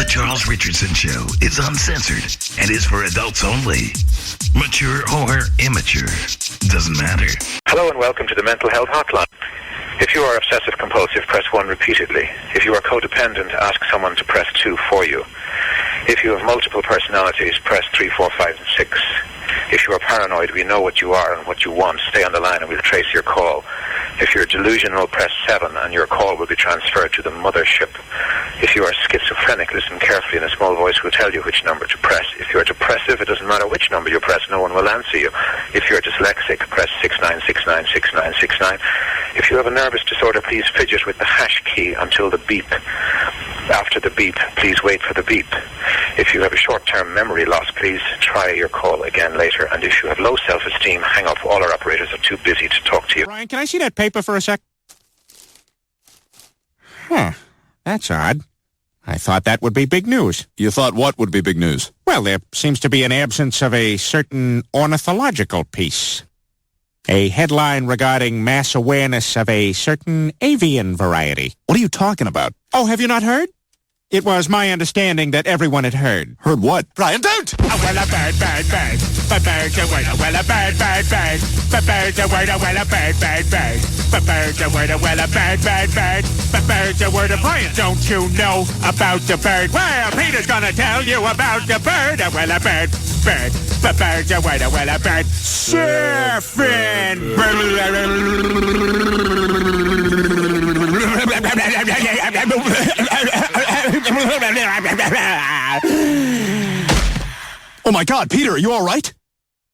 Charles Richardson Show is uncensored and is for adults only. Mature or immature, doesn't matter. Hello and welcome to the Mental Health Hotline. If you are obsessive compulsive, press 1 repeatedly. If you are codependent, ask someone to press 2 for you. If you have multiple personalities, press 3, 4, 5, and 6. If you are paranoid, we know what you are and what you want. Stay on the line and we'll trace your call. If you're delusional, press 7 and your call will be transferred to the mothership. If you are schizophrenic, listen carefully and a small voice will tell you which number to press. If you are depressive, it doesn't matter which number you press, no one will answer you. If you're dyslexic, press 69696969. If you have a nervous disorder, please fidget with the hash key until the beep. After the beep, please wait for the beep. If you have a short-term memory loss, please try your call again later. And if you have low self-esteem, hang up. All our operators are too busy to talk to you. Brian, can I see that paper for a sec? Huh. That's odd. I thought that would be big news. You thought what would be big news? Well, there seems to be an absence of a certain ornithological piece. A headline regarding mass awareness of a certain avian variety. What are you talking about? Oh, have you not heard? It was my understanding that everyone had heard. Heard what? Brian, don't! Oh, well, a bird. But bird's a word, well, a bird. But bird's a word, well, a bird. But bird's a word, well, a bird. But bird's a word of Brian. Don't you know about the bird? Well, Peter's gonna tell you about the bird. Well, a bird. But bird's a word, well, a bird. Surfing. Oh my God, Peter, are you all right?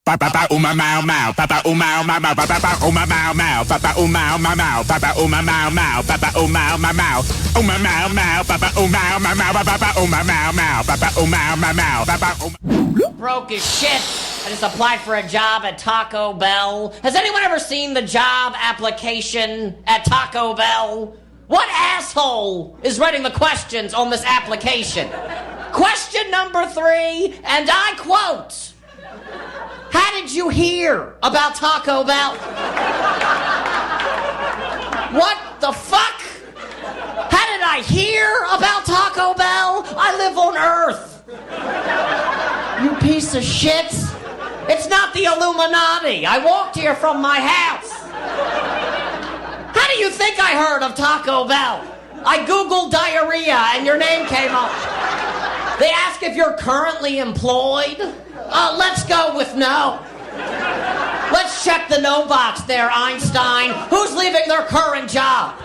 Papa uma mau mau, papa uma mau mau, papa uma mau mau, papa uma mau mau, papa uma mau mau, papa uma mau mau, uma mau mau, papa uma mau mau, papa uma mau mau, papa uma mau mau, papa. Broke as shit. I just applied for a job at Taco Bell. Has anyone ever seen the job application at Taco Bell? What asshole is writing the questions on this application? Question number 3, and I quote, "How did you hear about Taco Bell?" What the fuck? How did I hear about Taco Bell? I live on Earth. You piece of shit. It's not the Illuminati. I walked here from my house. How do you think I heard of Taco Bell? I Googled diarrhea and your name came up. They ask if you're currently employed. Let's go with no. Let's check the no box there, Einstein. Who's leaving their current job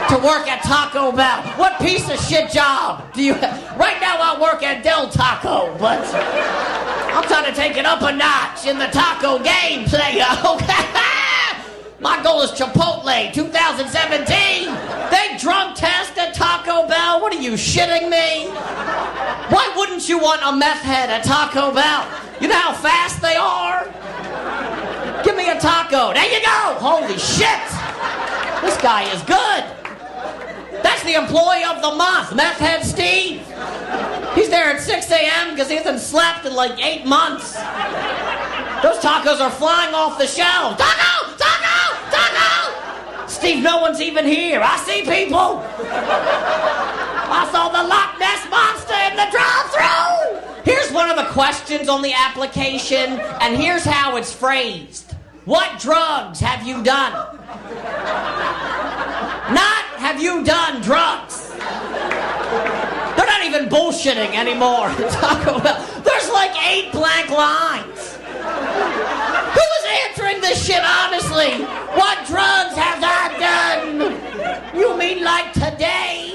to work at Taco Bell? What piece of shit job do you have? Right now I work at Del Taco, but I'm trying to take it up a notch in the taco game, player. Okay? My goal is Chipotle 2017. They drug test at Taco Bell. What are you, shitting me? Why wouldn't you want a meth head at Taco Bell? You know how fast they are? Give me a taco. There you go. Holy shit. This guy is good. That's the employee of the month, Meth Head Steve. He's there at 6 a.m. because he hasn't slept in like 8 months. Those tacos are flying off the shelves. Taco! Taco! Taco! Steve, no one's even here. I see people. I saw the Loch Ness Monster in the drive-thru. Here's one of the questions on the application, and here's how it's phrased. What drugs have you done? Not have you done drugs. They're not even bullshitting anymore. Taco Bell. There's like 8 blank lines. Who is answering this shit honestly? What drugs have I done? You mean like today?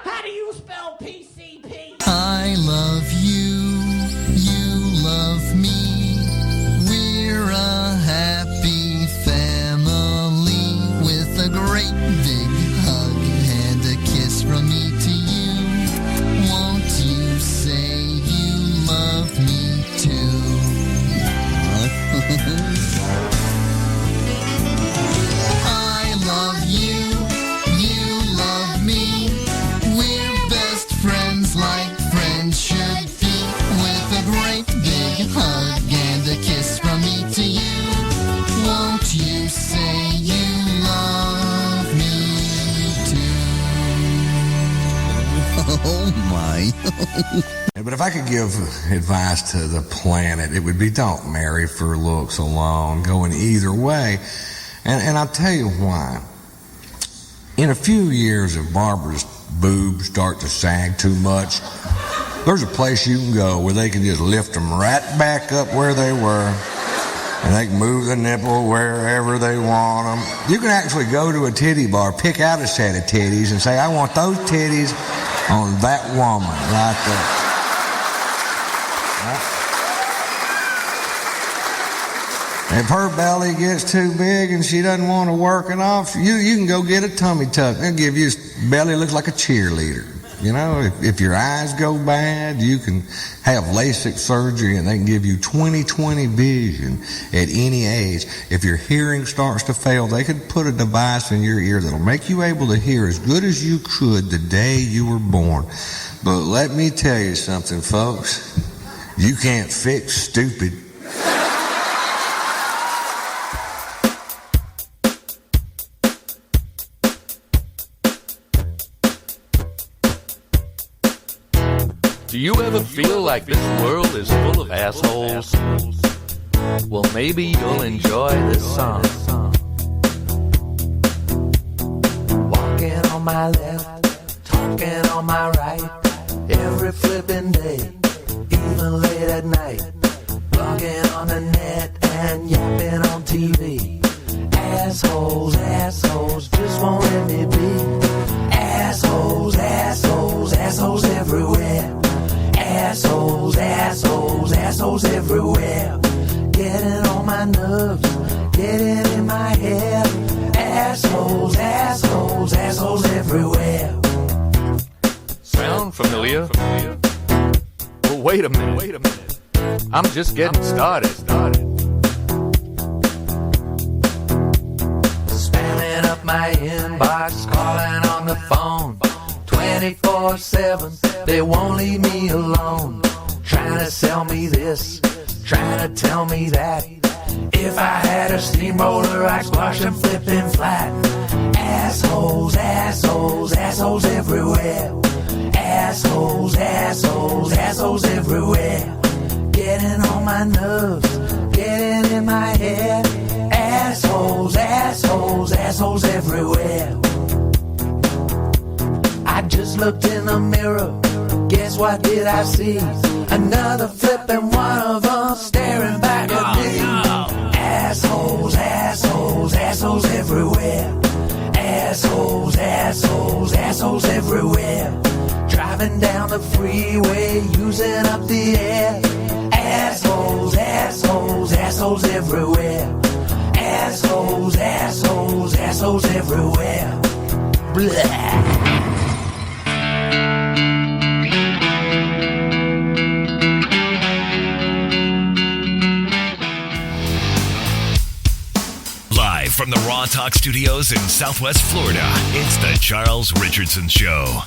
How do you spell PCP? I love you, you love me. We're a happy family with a great big hug and a kiss from me to you. Won't you say you love me too? I love you, you love me. We're best friends like friends should Oh, my. But if I could give advice to the planet, it would be don't marry for looks alone, going either way. And I'll tell you why. In a few years, if Barbara's boobs start to sag too much, there's a place you can go where they can just lift them right back up where they were, and they can move the nipple wherever they want them. You can actually go to a titty bar, pick out a set of titties, and say, I want those titties on that woman right there. If her belly gets too big and she doesn't want to work it off, you can go get a tummy tuck. They'll give you belly looks like a cheerleader. You know, if your eyes go bad, you can have LASIK surgery and they can give you 20/20 vision at any age. If your hearing starts to fail, they could put a device in your ear that'll make you able to hear as good as you could the day you were born. But let me tell you something, folks. You can't fix stupid. Do you ever feel like this world is full of assholes? Well, maybe you'll enjoy this song. Walking on my left, talking on my right, every flipping day, even late at night, blogging on the net and yapping on TV. Assholes, assholes, just won't let me be. Assholes, assholes, assholes everywhere. Assholes, assholes, assholes everywhere. Getting on my nerves, getting in my head. Assholes, assholes, assholes everywhere. Sound familiar? Well, wait a minute. I'm just getting started. Spamming up my inbox, calling on the phone. 24/7, they won't leave me alone. Trying to sell me this, trying to tell me that. If I had a steamroller, I'd squash them flipping flat. Assholes, assholes, assholes everywhere. Assholes, assholes, assholes everywhere. Getting on my nerves, getting in my head. Assholes, assholes, assholes everywhere. I just looked in the mirror, guess what did I see? Another flipping one of them staring back at me. Assholes, assholes, assholes everywhere. Assholes, assholes, assholes everywhere. Driving down the freeway, using up the air. Assholes, assholes, assholes everywhere. Assholes, assholes, assholes everywhere. Blah. From the Raw Talk Studios in Southwest Florida, it's the Charles Richardson Show.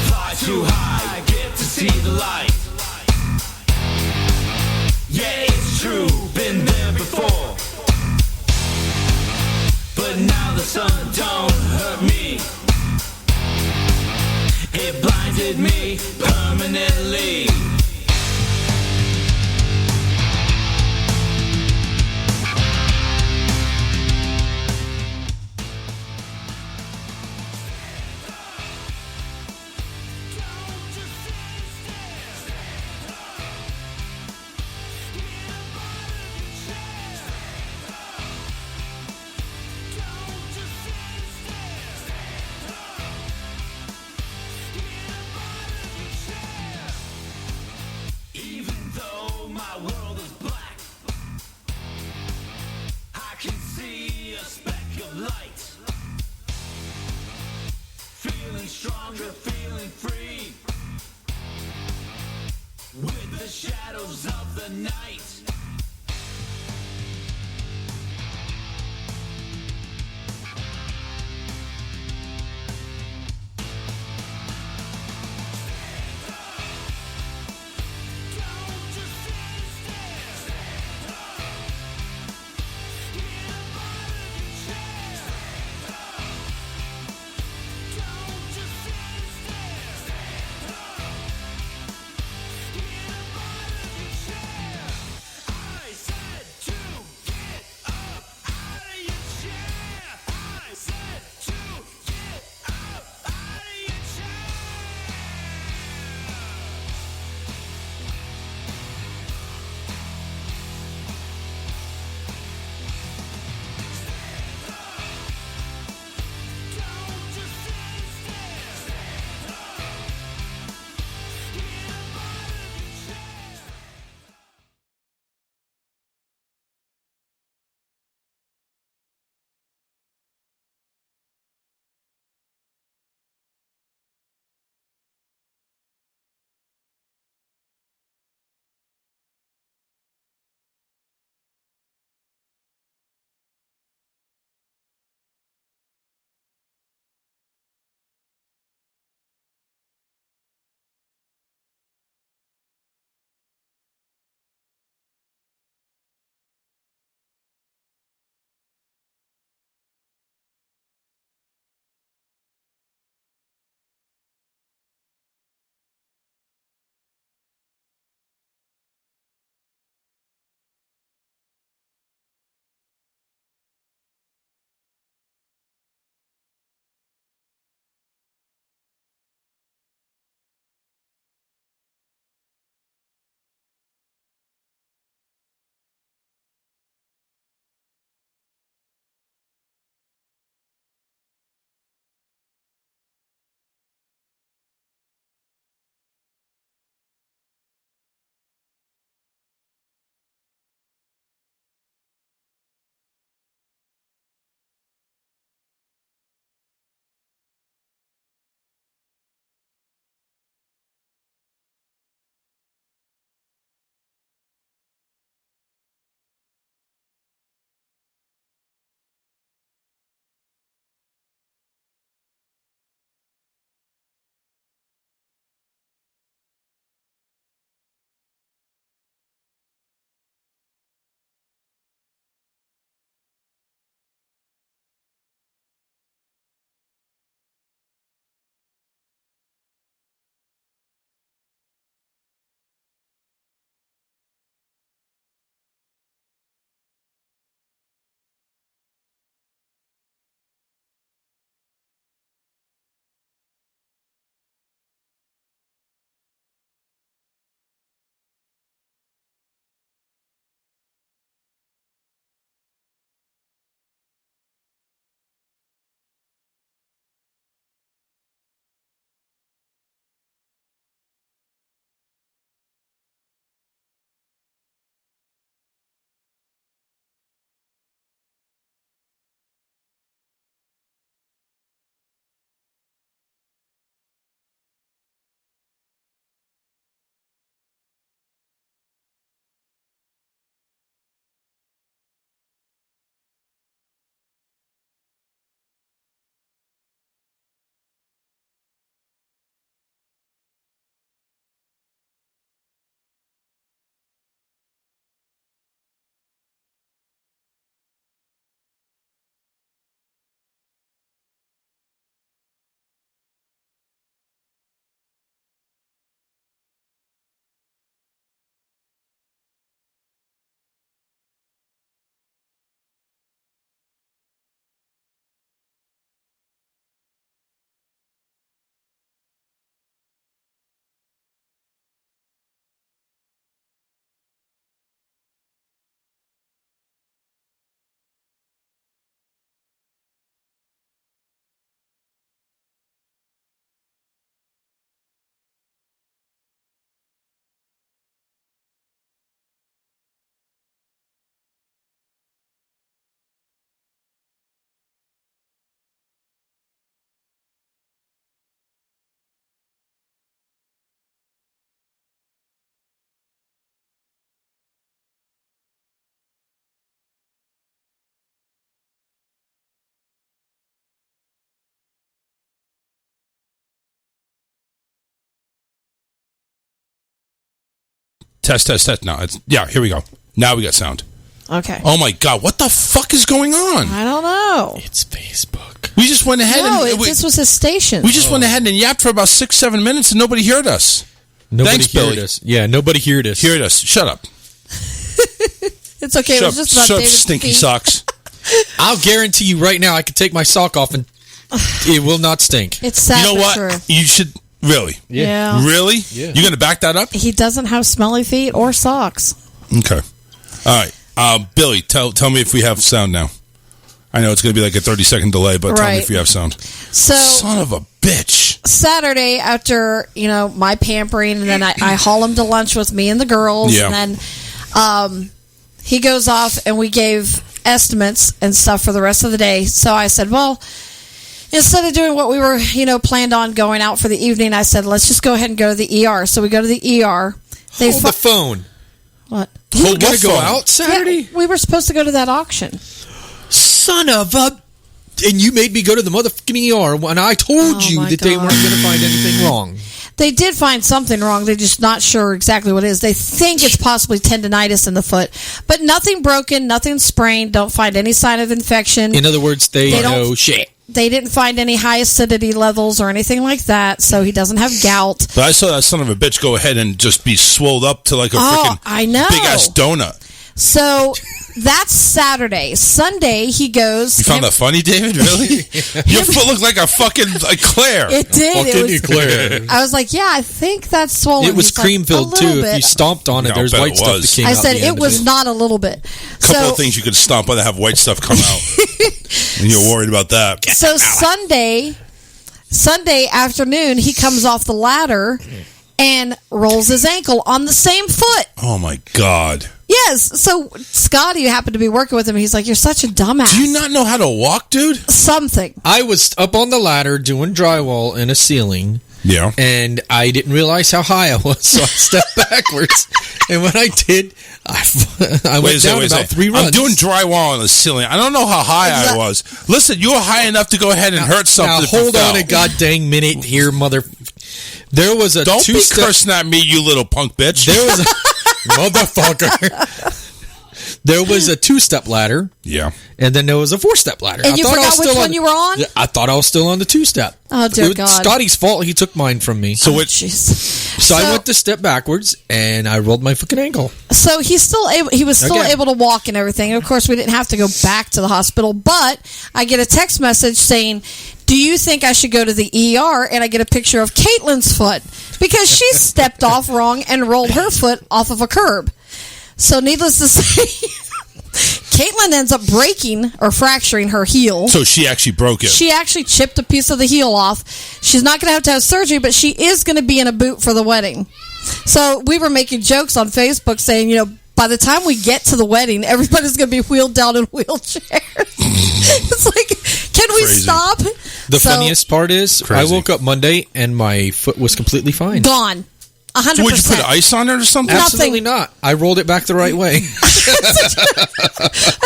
Fly too high, get to see the light. Yeah, it's true, been there before. But now the sun don't hurt me. It blinded me permanently. Stronger, feeling free with the shadows of the night. Test. No, here we go. Now we got sound. Okay. Oh my God, what the fuck is going on? I don't know. It's Facebook. We just went ahead this was his station. We just went ahead and yapped for about 6-7 minutes and nobody heard us. Thanks, Billy. Us. Yeah, nobody heard us. Heard us. Shut up. It's okay. It was just about Shut up, David's stinky feet. socks. I'll guarantee you right now I could take my sock off and it will not stink. It's sad. You know what? True. You should really. Yeah. Really? Yeah. You gonna back that up? He doesn't have smelly feet or socks. Okay. All right. Billy, tell me if we have sound now. I know it's going to be like a 30-second delay, but tell me if you have sound. So, son of a bitch. Saturday, after, my pampering, and then I haul him to lunch with me and the girls. Yeah. And then he goes off, and we gave estimates and stuff for the rest of the day. So I said, well, instead of doing what we were, planned on going out for the evening, I said, let's just go ahead and go to the ER. So we go to the ER. Hold the phone. What? You were going to go out Saturday? Yeah, we were supposed to go to that auction. Son of a... And you made me go to the motherfucking ER when I told you that they weren't going to find anything wrong. They did find something wrong. They're just not sure exactly what it is. They think it's possibly tendonitis in the foot. But nothing broken, nothing sprained. Don't find any sign of infection. In other words, they know shit. They didn't find any high acidity levels or anything like that, so he doesn't have gout. But I saw that son of a bitch go ahead and just be swolled up to like a freaking big-ass donut. So that's Saturday. Sunday, he goes... You found that funny, David? Really? Your foot looked like a fucking eclair. It did. Fucking eclair. I was like, yeah, I think that's swollen. It was cream-filled, too. If you stomped on it, there's white stuff that came out. I said it was not a little bit. A couple of things you could stomp on that have white stuff come out. And you're worried about that. So Sunday afternoon, he comes off the ladder and rolls his ankle on the same foot. Oh, my God. Yes. So Scotty happened to be working with him. He's like, you're such a dumbass. Do you not know how to walk, dude? Something. I was up on the ladder doing drywall in a ceiling. Yeah. And I didn't realize how high I was, so I stepped backwards. And when I did, I went down about 3 runs. I'm doing drywall on the ceiling. I don't know how high I was. Listen, you were high enough to go ahead and hurt something. Now, hold on a goddamn minute here, mother... There was a Don't be cursing at me, you little punk bitch. There was a... Motherfucker. There was a 2-step ladder. Yeah. And then there was a 4-step ladder. And you forgot which one you were on? I thought I was still on the 2-step. Oh, dear God. It was Scotty's fault. He took mine from me. So I went to step backwards, and I rolled my fucking ankle. So he was still able to walk and everything. Of course, we didn't have to go back to the hospital, but I get a text message saying, do you think I should go to the ER? And I get a picture of Caitlin's foot because she stepped off wrong and rolled her foot off of a curb. So needless to say, Caitlin ends up breaking or fracturing her heel. So she actually broke it. She actually chipped a piece of the heel off. She's not going to have surgery, but she is going to be in a boot for the wedding. So we were making jokes on Facebook saying, by the time we get to the wedding, everybody's going to be wheeled down in wheelchairs. It's like, can we stop? The funniest part is, I woke up Monday and my foot was completely fine. Gone. 100%. Would you put ice on it or something? Absolutely not. I rolled it back the right way. I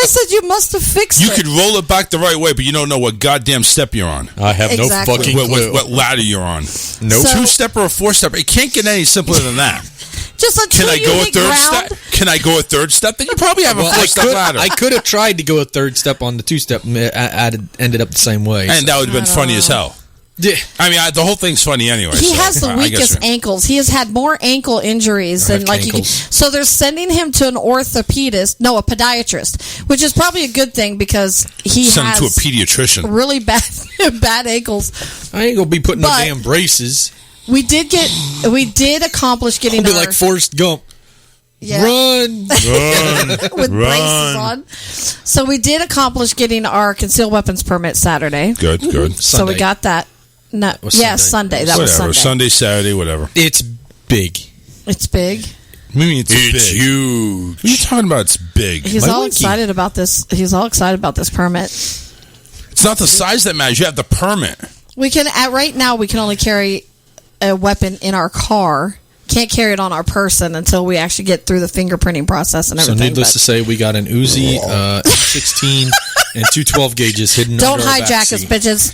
said you must have fixed it. You could roll it back the right way, but you don't know what goddamn step you're on. I have no fucking clue. What ladder you're on. No. 2-step or a 4-step. It can't get any simpler than that. Just until Can I go a third step? Can I go a third step? Then you probably have a 4-step ladder. I could have tried to go a 3rd step on the 2-step. Ended up the same way. And that would have been funny as hell. Yeah. I mean, the whole thing's funny anyway. He has the weakest ankles. He has had more ankle injuries than so they're sending him to an orthopedist, a podiatrist, which is probably a good thing because he Send has him to a pediatrician. Really bad ankles. I ain't gonna be putting no damn braces. We did accomplish getting. I'll be like Forrest Gump. Yeah. Run with braces on. So we did accomplish getting our concealed weapons permit Saturday. Good. So we got that. No, Sunday. That was Sunday. Sunday, Saturday, whatever. It's big. It's big. I mean, it's big. Huge. What are you talking about? It's big. He's all excited about this. He's all excited about this permit. It's not the size that matters. You have the permit. We can right now. We can only carry a weapon in our car. Can't carry it on our person until we actually get through the fingerprinting process and everything. So needless to say, we got an Uzi, 16, and 2 12 gauges hidden. Don't under our hijack us, bitches.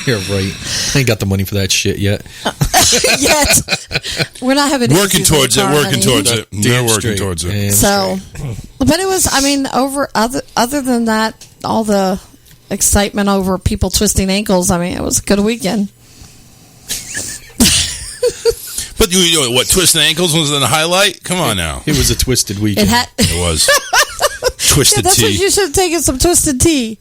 You're right. I ain't got the money for that shit yet. Yet. We're not having working towards it. Working towards it. They're working towards it. So, but it was. I mean, other than that, all the excitement over people twisting ankles. I mean, it was a good weekend. But you what? Twisting ankles was the highlight. Come on now. It was a twisted weekend. It was. Twisted that's tea. What you should have taken some twisted tea.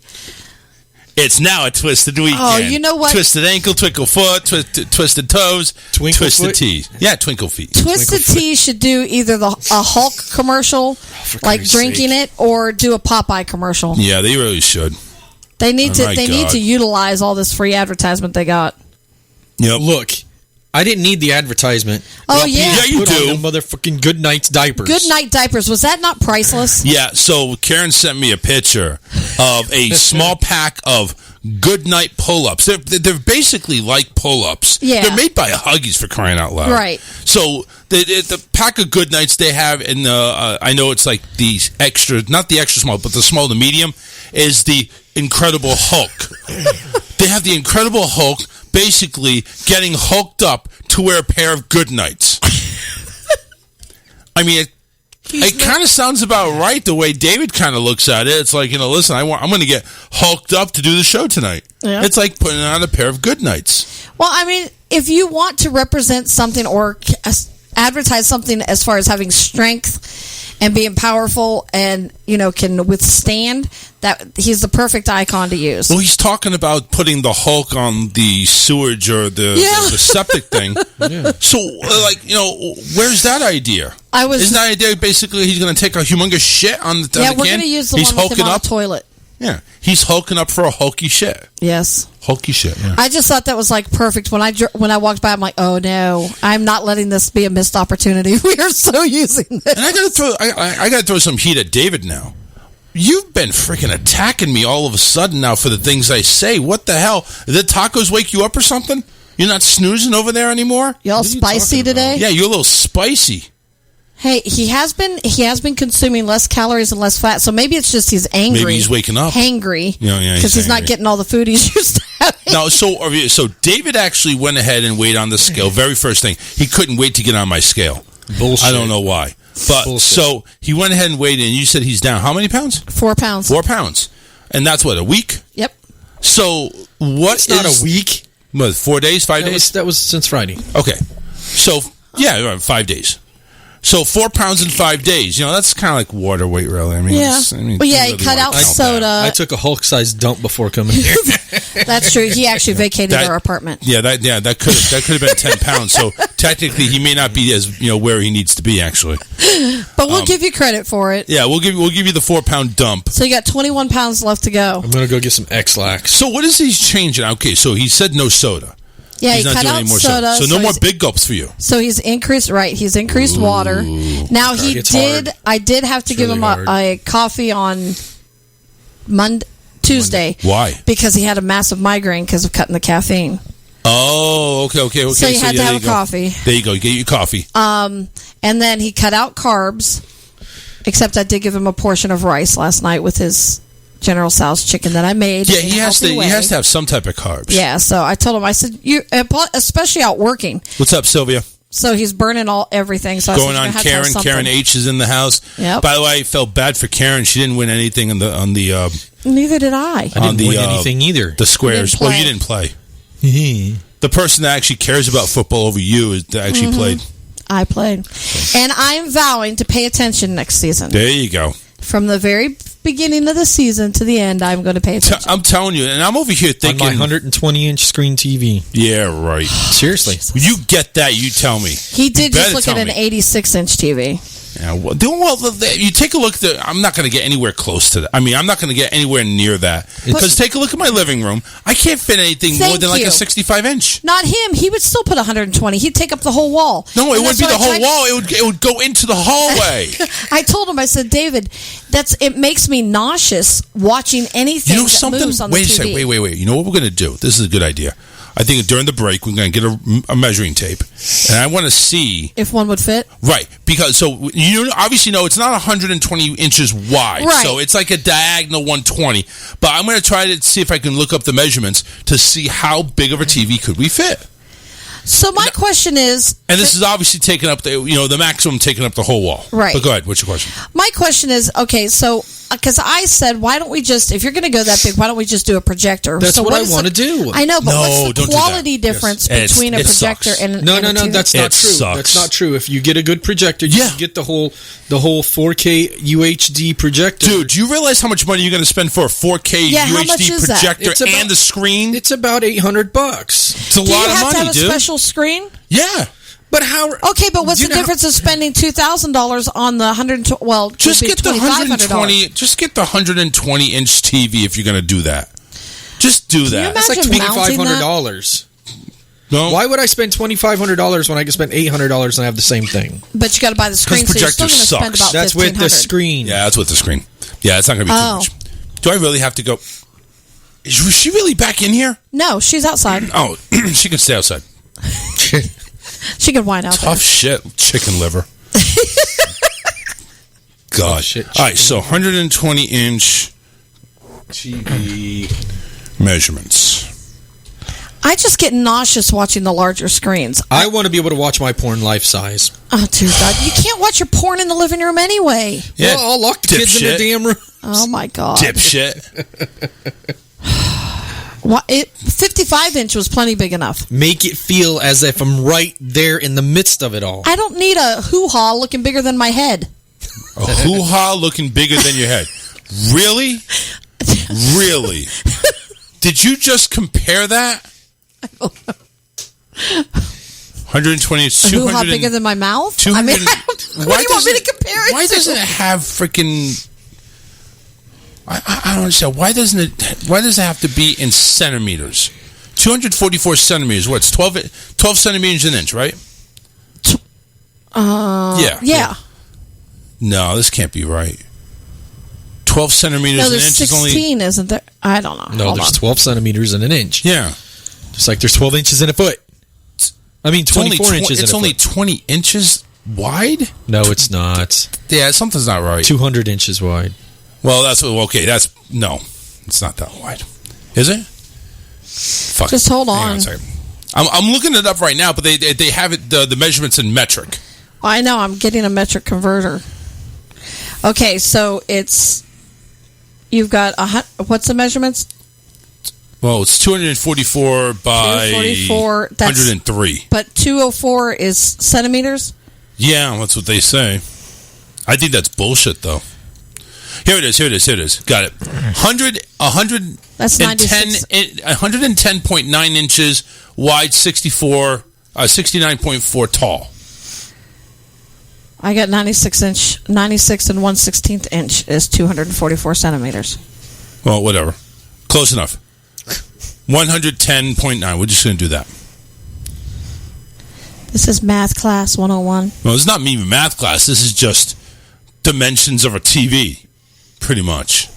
It's now a twisted weekend. Oh, you know what? Twisted ankle, twinkle foot, twisted toes, twisted tea. Yeah, twinkle feet. Twisted tea should do either a Hulk commercial, like drinking it, or do a Popeye commercial. Yeah, they really should. They need to. They need to utilize all this free advertisement they got. Yep. Look, I didn't need the advertisement. Oh, yeah. Yeah, you do. Motherfucking Good Night's diapers. Good Night diapers. Was that not priceless? Yeah, so Karen sent me a picture of a small pack of Good Night pull-ups. They're basically like pull-ups. Yeah. They're made by Huggies, for crying out loud. Right. So the pack of Good Nights they have, and I know it's like the extra, not the extra small, but the small to medium, is the Incredible Hulk. They have the Incredible Hulk basically getting hulked up to wear a pair of Good Nights. I mean, it kind of sounds about right the way David kind of looks at it. It's like, listen, I'm going to get hulked up to do the show tonight. Yeah. It's like putting on a pair of Good Nights. Well, I mean, if you want to represent something or advertise something as far as having strength and being powerful and, can withstand, that he's the perfect icon to use. Well, he's talking about putting the Hulk on the sewage or the septic thing. Yeah. So, where's that idea? Isn't that idea basically he's going to take a humongous shit on the we're going to use the one with him on the toilet. Yeah, he's hulking up for a hulky shit. Yes. Hulky shit, yeah. I just thought that was like perfect. When I walked by, I'm like, oh no, I'm not letting this be a missed opportunity. We are so using this. And I gotta throw some heat at David now. You've been freaking attacking me all of a sudden now for the things I say. What the hell? Did tacos wake you up or something? You're not snoozing over there anymore? You all spicy today? Yeah, you're a little spicy. Hey, he has been consuming less calories and less fat, so maybe it's just he's angry. Maybe he's waking up. Hangry. Yeah, because he's not getting all the food he's used to having. No, so David actually went ahead and weighed on the scale. Very first thing. He couldn't wait to get on my scale. Bullshit. I don't know why. But bullshit. So he went ahead and weighed in. You said he's down how many pounds? 4 pounds. 4 pounds. And that's what, a week? Yep. So what not a week. What, 4 days, 5 days? That was since Friday. Okay. So, 5 days. So 4 pounds in 5 days. That's kind of like water weight, really. I mean, yeah. He cut out soda. I took a Hulk-sized dump before coming here. That's true. He actually vacated our apartment. Yeah, that could have been 10 pounds. So technically, he may not be as where he needs to be actually. But we'll give you credit for it. Yeah, we'll give you the 4 pound dump. So you got 21 pounds left to go. I'm gonna go get some X-Lax. So what is he changing? Okay, so he said no soda. Yeah, he's he cut out soda. So no more big gulps for you. So he's increased, right? He's increased water. Now I did have to give him a coffee on Tuesday. Why? Because he had a massive migraine because of cutting the caffeine. Oh, okay. So you had to have a coffee. There you go. Get your coffee. And then he cut out carbs. Except I did give him a portion of rice last night with his General Tso's chicken that I made. Yeah, he has to have some type of carbs. Yeah, so I told him, I said, you, especially out working. What's up, Sylvia? So he's burning everything. So going on Karen. Karen H is in the house. Yep. By the way, I felt bad for Karen. She didn't win anything on the. Neither did I. I didn't win anything either. The squares. Well, you didn't play. The person that actually cares about football over you is that actually played. I played, and I'm vowing to pay attention next season. There you go. From the very beginning of the season to the end, I'm going to pay attention. I'm telling you, and I'm over here thinking... On my 120-inch screen TV. Yeah, right. Seriously. When you get that, you tell me. He did just look at an 86-inch TV. Yeah, well, you take a look at the... I'm not going to get anywhere close to that. I mean, I'm not going to get anywhere near that. Because take a look at my living room. I can't fit anything more than like a 65-inch. Not him. He would still put 120. He'd take up the whole wall. No, it wouldn't be the whole wall. It would go into the hallway. I told him, I said, David, it makes me nauseous watching anything that moves on the TV. Wait a second. Wait. You know what we're going to do? This is a good idea. I think during the break we're going to get a measuring tape, and I want to see if one would fit. Right, because so you obviously know it's not 120 inches wide, right. So it's like a diagonal 120. But I'm going to try to see if I can look up the measurements to see how big of a TV could we fit. So my question is, and this is obviously taking up the maximum taking up the whole wall, right? But go ahead. What's your question? My question is, okay, so because I said, why don't we just, if you're going to go that big, why don't we just do a projector? That's so what I want to do. I know, but what's the quality difference between a projector and no, TV? that's not true. Sucks. That's not true. If you get a good projector, you can get the whole 4K UHD projector. Dude, do you realize how much money you're going to spend for a 4K UHD projector and the screen? It's about $800. It's a lot of money, dude. Do you have to have a special screen? Yeah. But how? Okay, but what's the difference of spending $2,000 on the 120? Well, just get the 120. Just get the 120 inch TV if you're going to do that. Just do that. It's like $2,500. No. Why would I spend $2,500 when I can spend $800 and have the same thing? But you got to buy the screen. So you're still going to spend about That's with the screen. Yeah, that's with the screen. Yeah, it's not going to be too much. Do I really have to go? Is she really back in here? No, she's outside. Oh, she can stay outside. She can whine out there. Tough shit, chicken liver. God. Shit, all right, so 120 inch TV measurements. I just get nauseous watching the larger screens. I want to be able to watch my porn life size. Oh, dear God. You can't watch your porn in the living room anyway. Yeah, well, I'll lock the kids in the damn room. Oh, my God. Dipshit. 55 inch was plenty big enough. Make it feel as if I'm right there in the midst of it all. I don't need a hoo-ha looking bigger than my head. A hoo-ha looking bigger than your head. Really? Really? Did you just compare that? I don't know. 120 inch, 200. A hoo-ha bigger than my mouth? 200, I mean, what do you want me to compare it Why to? doesn't it have freaking... I don't understand. Why does it have to be in centimeters? 244 centimeters. What's 12 centimeters an inch, right? Yeah. No, this can't be right. 12 centimeters no, an there's inch 16, isn't there? I don't know. No, there's 12 centimeters in an inch. Yeah. Just like there's 12 inches in a foot. I mean, 24 inches in a foot. It's only 20 inches wide? No, it's not. Yeah, something's not right. 200 inches wide. Well, okay. No, it's not that wide. Is it? Fuck. Just hold on. Hang on a second. I'm looking it up right now, but they have it the measurements in metric. I know. I'm getting a metric converter. Okay, so you've got what's the measurements? Well, it's 244 by 244, 103. But 204 is centimeters? Yeah, that's what they say. I think that's bullshit, though. Here it is. Got it. 100. That's 96. 110.9 inches wide, 69.4 tall. I got 96 and 1/16 inch is 244 centimeters. Well, whatever. Close enough. 110.9. We're just going to do that. This is math class 101. Well, it's not even math class. This is just dimensions of a TV, pretty much.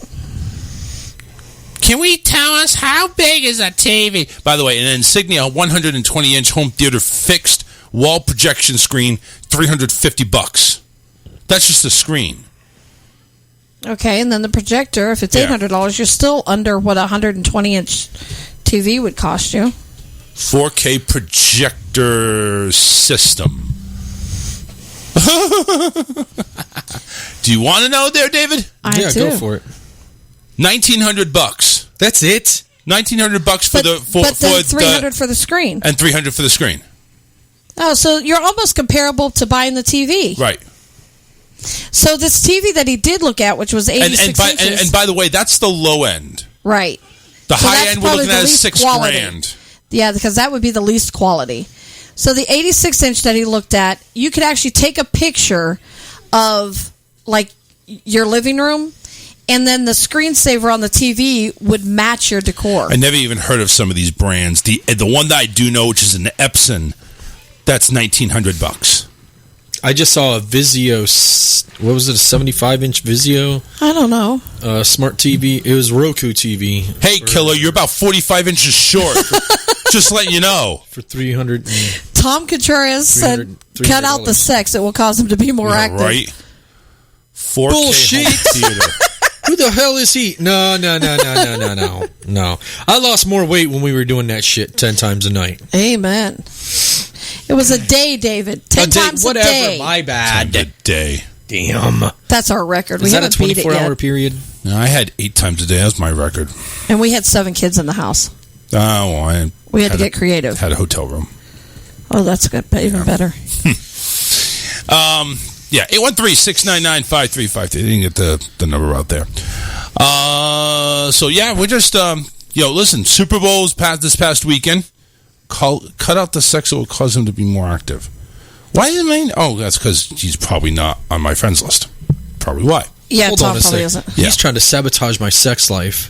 Can we tell us how big is a TV? By the way, an Insignia 120-inch home theater fixed wall projection screen, $350. That's just the screen. Okay, and then the projector, if it's $800, you're still under what a 120-inch TV would cost you. 4K projector system. Do you want to know there, David? I do. Go for it. $1,900. That's it. $1,900 for the but then $300 for the screen and $300 for the screen. Oh, so you're almost comparable to buying the TV, right? So this TV that he did look at, which was 86 inches, and by the way, that's the low end, right? The high end we're looking at is $6,000. Yeah, because that would be the least quality. So the 86 inch that he looked at, you could actually take a picture of like your living room, and then the screensaver on the TV would match your decor. I never even heard of some of these brands. The one that I do know, which is an Epson, that's $1,900. I just saw a Vizio. What was it? A 75-inch Vizio? I don't know. Smart TV. It was Roku TV. Hey, killer, you're about 45 inches short. Just letting you know. For 300. Tom Contreras said, cut out the sex. It will cause him to be more active. Right. 4K Bullshit. home theater. Who the hell is he? No. I lost more weight when we were doing that shit 10 times a night. Amen. It was a day, David. 10 times a day. My bad. A day. Damn. That's our record. Is We that a haven't beat it 24-hour yet. period? No, I had 8 times a day. That's my record. And we had 7 kids in the house. Oh, well, We had to get creative. Had a hotel room. Oh, that's good. Even better. Yeah, 813-699-5353. Didn't get the number out there. So, yeah, we're just, listen, Super Bowl's this past weekend. Cut out the sex that will cause him to be more active. Why is it? Oh, that's because he's probably not on my friends list. Probably why. Yeah, Hold Tom on a probably sec. isn't. He's trying to sabotage my sex life.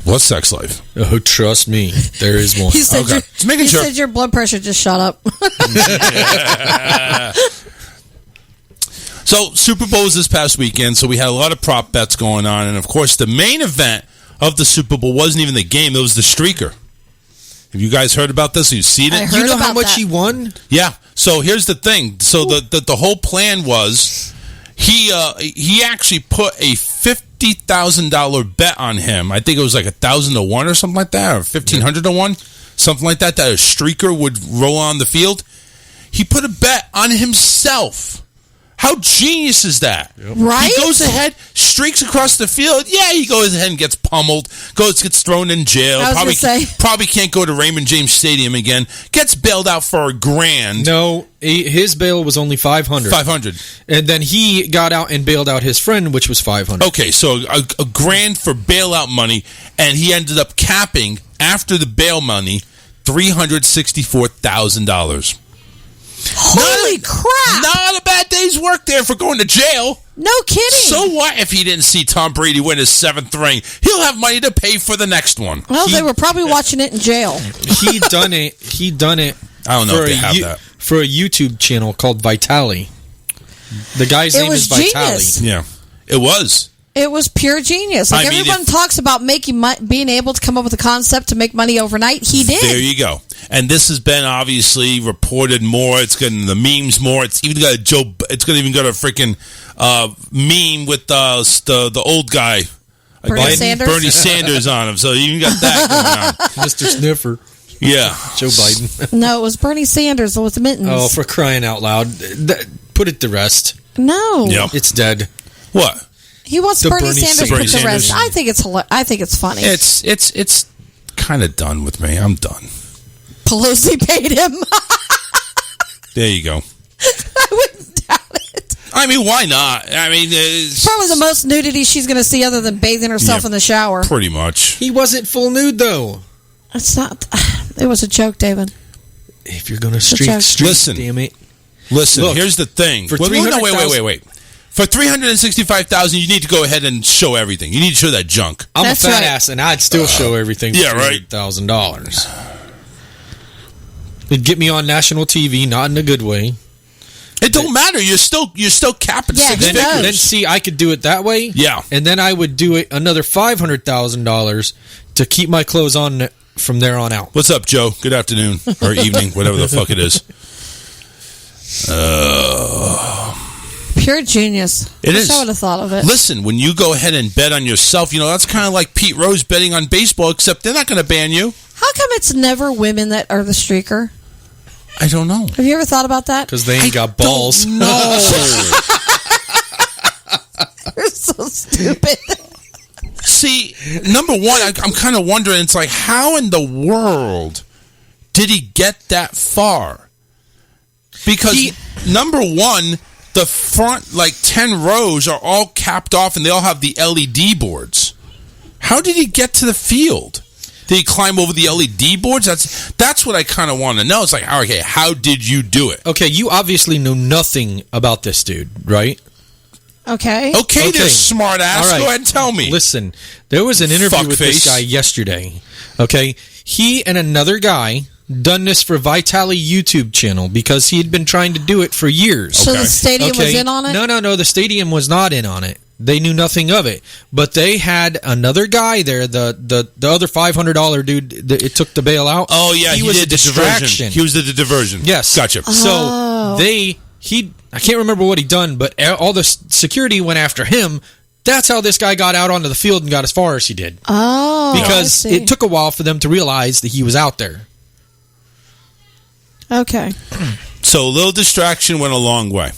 What sex life? Oh, trust me, there is one. He said, Okay. Just making sure. said your blood pressure just shot up. So, Super Bowl was this past weekend, so we had a lot of prop bets going on, and of course, the main event of the Super Bowl wasn't even the game, it was the streaker. Have you guys heard about this? You've seen it? I heard You know how about much that. he won? Yeah. So here's the thing. So the whole plan was he actually put a $50,000 bet on him. I think it was like 1,000 to 1 or something like that, or 1,500 to 1, something like that. That a streaker would roll on the field. He put a bet on himself. How genius is that? Right? He goes ahead, streaks across the field. Yeah, he goes ahead and gets pummeled. Gets thrown in jail. I was Probably gonna say. probably can't go to Raymond James Stadium again. Gets bailed out for $1,000. No, his bail was only $500. $500. And then he got out and bailed out his friend, which was $500. Okay, so $1,000 for bailout money, and he ended up capping after the bail money $364,000. Holy crap! Not a bad day's work there for going to jail. No kidding. So what if he didn't see Tom Brady win his 7th ring? He'll have money to pay for the next one. Well, they were probably watching it in jail. He done it. I don't know if they have that. For a YouTube channel called Vitali. The guy's name is Vitali. Genius. Yeah, it was. It was pure genius. Like everyone talks about being able to come up with a concept to make money overnight. He did. There you go. And this has been obviously reported more. It's getting the memes more. It's even got It's going to even got a freaking meme with the old guy, Bernie Sanders? Bernie Sanders on him. So you even got that going on. Mr. Sniffer. Yeah, Joe Biden. No, it was Bernie Sanders with mittens. Oh, for crying out loud! Put it to rest. No, Yep. It's dead. What? He wants Bernie Sanders put to rest. Sanders. I think it's funny. It's kind of done with me. I'm done. Pelosi paid him. There you go. I wouldn't doubt it. I mean, why not? I mean, Probably the most nudity she's going to see other than bathing herself in the shower. Pretty much. He wasn't full nude though. It's not. It was a joke, David. If you're going to streak, listen, damn it. Listen, Look, here's the thing. For wait. For $365,000, you need to go ahead and show everything. You need to show that junk. I'm a fat ass, and I'd still show everything. Yeah, right. $1,000. It'd get me on national TV, not in a good way. It don't matter. You're still capping six figures. Then see, I could do it that way. Yeah, and then I would do it another $500,000 to keep my clothes on from there on out. What's up, Joe? Good afternoon or evening, whatever the fuck it is. Pure genius. It is. I would have thought of it. Listen, when you go ahead and bet on yourself, that's kind of like Pete Rose betting on baseball, except they're not going to ban you. How come it's never women that are the streaker? I don't know. Have you ever thought about that? Because they ain't got balls. No. You're so stupid. See, number one, I'm kind of wondering, it's like, how in the world did he get that far? Because, number one, the front, 10 rows are all capped off, and they all have the LED boards. How did he get to the field? Did he climb over the LED boards? That's what I kind of want to know. It's like, okay, how did you do it? Okay, you obviously know nothing about this dude, right? Okay. Okay, there's smart ass. All right. Go ahead and tell me. Listen, there was an interview with this Fuckface. guy yesterday. Okay, he and another guy done this for Vitali YouTube channel because he had been trying to do it for years. So the stadium was in on it? No, the stadium was not in on it. They knew nothing of it. But they had another guy there, the other $500 dude that it took to bail out. Oh, yeah. He was did a distraction. Diversion. He was the diversion. Yes. Gotcha. So I can't remember what he done, but all the security went after him. That's how this guy got out onto the field and got as far as he did. Oh, because it took a while for them to realize that he was out there. Okay. So a little distraction went a long way.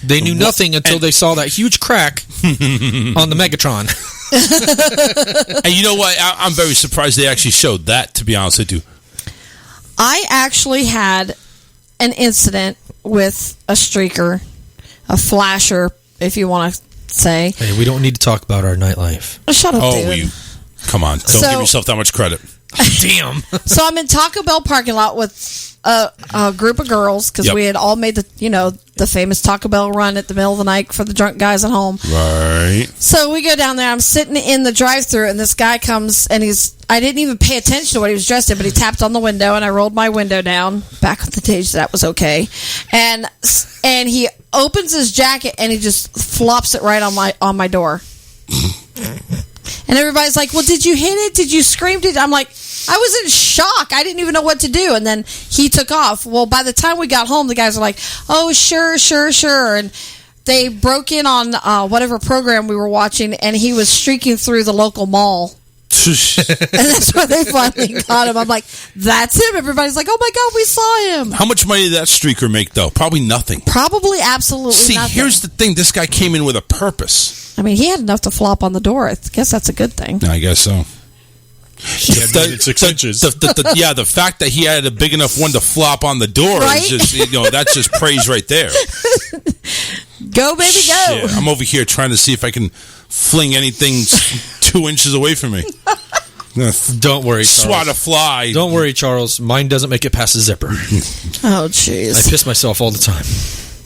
They knew nothing until they saw that huge crack on the Megatron. And you know what? I'm very surprised they actually showed that, to be honest with you. I actually had an incident with a streaker, a flasher, if you want to say. Hey, we don't need to talk about our nightlife. Shut up, David. Come on. Don't give yourself that much credit. Damn. So I'm in Taco Bell parking lot with a group of girls because we had all made the famous Taco Bell run at the middle of the night for the drunk guys at home. Right. So we go down there. I'm sitting in the drive-thru, and this guy comes, and I didn't even pay attention to what he was dressed in, but he tapped on the window, and I rolled my window down. Back on the days, that was okay. And he opens his jacket, and he just flops it right on my door. And everybody's like, well, did you hit it? Did you scream? I'm like, I was in shock. I didn't even know what to do. And then he took off. Well, by the time we got home, the guys were like, oh, sure. And they broke in on whatever program we were watching, and he was streaking through the local mall. And that's where they finally got him. I'm like, that's him. Everybody's like, oh, my God, we saw him. How much money did that streaker make, though? Probably nothing. Probably absolutely nothing. See, here's the thing. This guy came in with a purpose. I mean, he had enough to flop on the door. I guess that's a good thing. I guess so. He had 6 inches. The fact that he had a big enough one to flop on the door is just, that's just praise right there. Go, baby, go. Shit, I'm over here trying to see if I can fling anything 2 inches away from me. Don't worry, Charles. Swat a fly. Don't worry, Charles. Mine doesn't make it past the zipper. Oh, jeez. I piss myself all the time.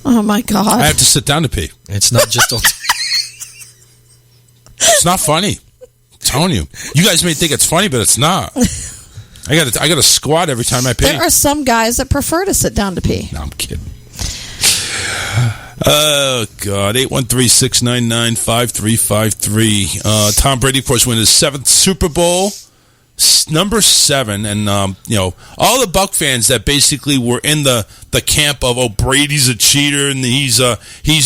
Oh, my God. I have to sit down to pee. It's not just... It's not funny. I'm telling you. You guys may think it's funny, but it's not. I got to squat every time I pee. There are some guys that prefer to sit down to pee. No, I'm kidding. Oh, God. 813-699-5353. Tom Brady, of course, won his 7th Super Bowl. Number 7. And, all the Buck fans that basically were in the camp of, Brady's a cheater and he's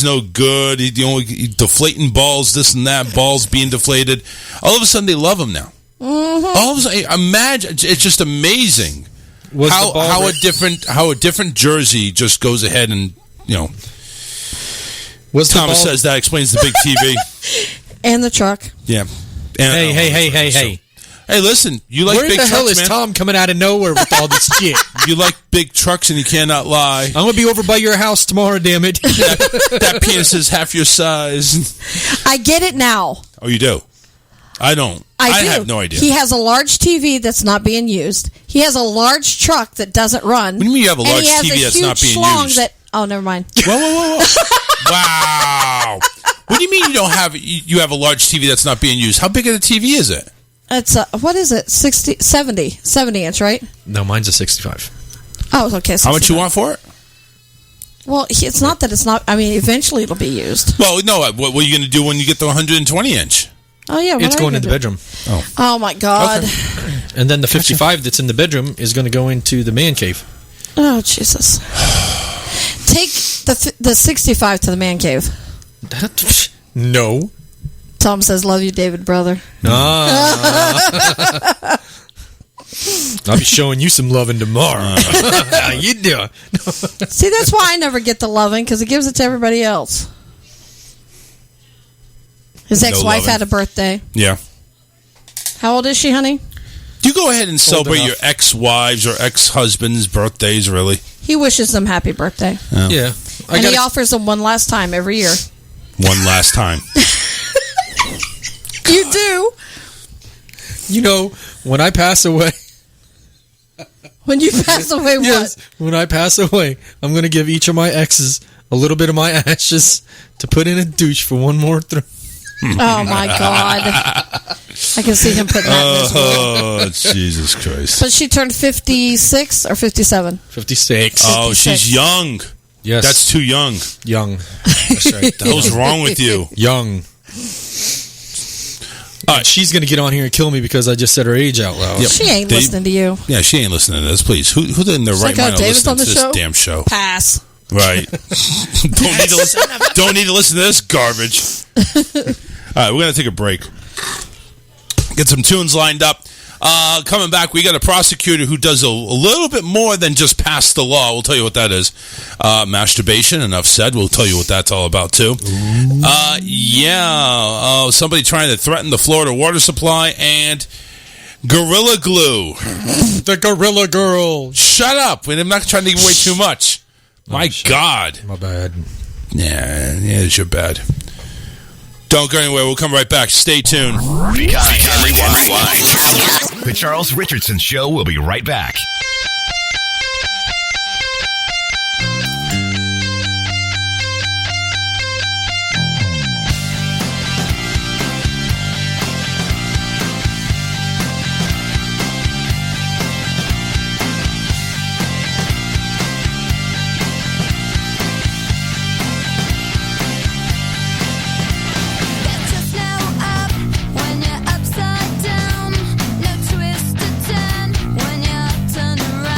no good. He's deflating balls, this and that, balls being deflated. All of a sudden, they love him now. Mm-hmm. All of a sudden, imagine, it's just amazing how a different jersey just goes ahead and, Thomas says that explains the big TV. And the truck. Yeah. And, hey. Hey, listen, you like Where big the hell trucks, is man? Tom coming out of nowhere with all this shit? You like big trucks and you cannot lie. I'm going to be over by your house tomorrow, damn it. That penis is half your size. I get it now. Oh, you do? I don't. I have no idea. He has a large TV that's not being used. He has a large truck that doesn't run. What do you mean you have a large TV that's not being used? Oh, never mind. Whoa. Wow. What do you mean you have a large TV that's not being used? How big of a TV is it? It's what is it? 70 inch, right? No, mine's a 65. Oh, okay. 65. How much you want for it? Well, it's not that it's not. I mean, eventually it'll be used. Well, no. What are you going to do when you get the 120 inch? Oh yeah, it's going in the bedroom. Oh my God. Okay. And then the 55 that's in the bedroom is going to go into the man cave. Oh Jesus. Take the 65 to the man cave. No. Tom says, "Love you, David, brother." I'll be showing you some loving tomorrow. How you doing? See, that's why I never get the loving, because he gives it to everybody else. His ex-wife had a birthday. Yeah. How old is she, honey? Do you go ahead and celebrate your ex-wives or ex-husbands' birthdays, really? He wishes them happy birthday. Yeah. And he offers them one last time every year. One last time. You do? You know, when I pass away... When you pass away, what? Yes, when I pass away, I'm going to give each of my exes a little bit of my ashes to put in a douche for one more throw. Oh, my God. I can see him putting that in his will. Oh, Jesus Christ. But she turned 56 or 57? 56. Oh, she's young. Yes. That's too young. Young. That's right. What's wrong with you? Young. She's going to get on here and kill me because I just said her age out loud. Yep. She ain't listening to you. Yeah, she ain't listening to this. Please, who in their right mind are listening to this damn show? Pass. Right. Don't need to listen to this garbage. All right, we're gonna take a break. Get some tunes lined up. Coming back, we got a prosecutor who does a little bit more than just pass the law. We'll tell you what that is. Masturbation, enough said. We'll tell you what that's all about, too. Somebody trying to threaten the Florida water supply and Gorilla Glue. The Gorilla Girl. Shut up. I'm not trying to give away too much. My God. My bad. Yeah, it's your bad. Don't go anywhere. We'll come right back. Stay tuned. Rewind. The Charles Richardson Show will be right back. When you're upside down, no twist to turn. When you're turned around.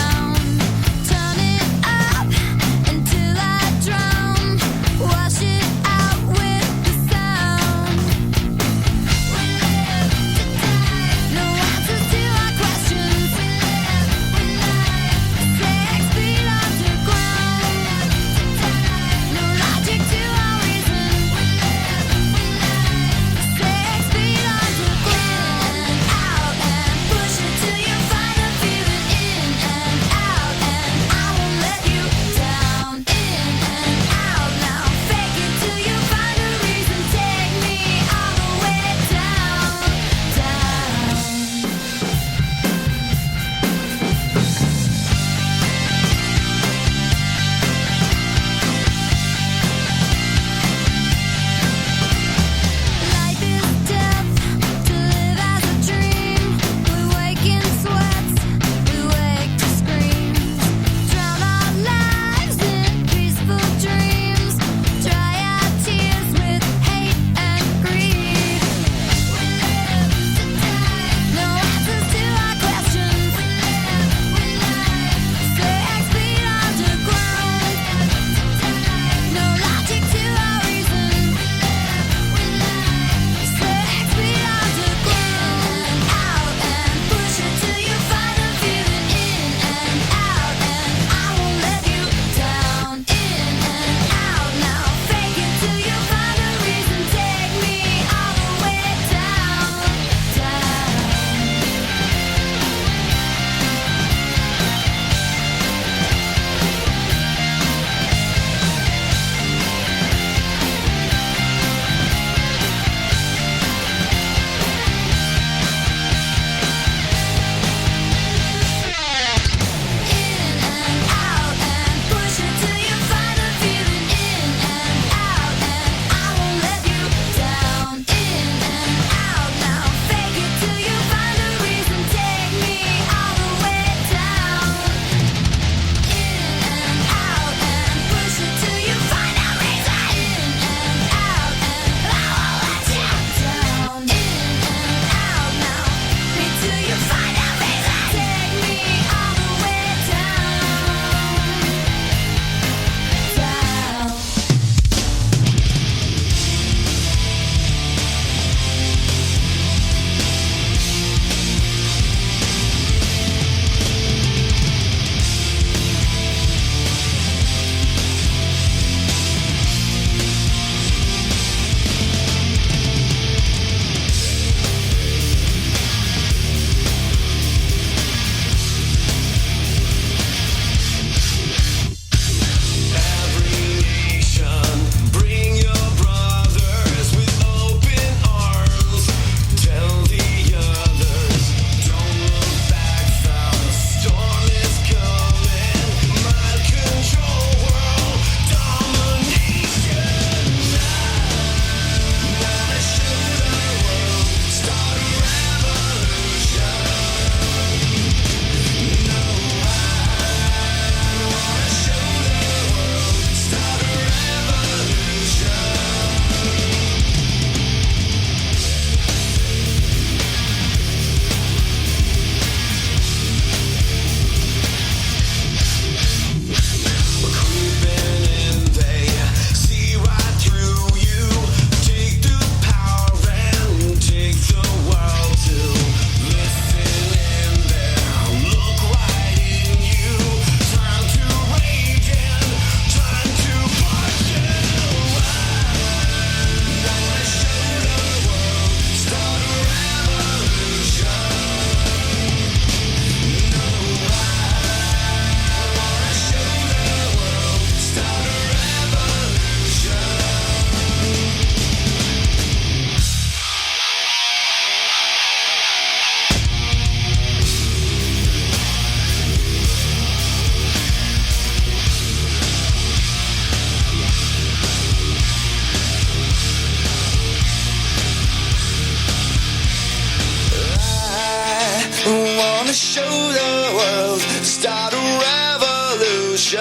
show the world, start a revolution.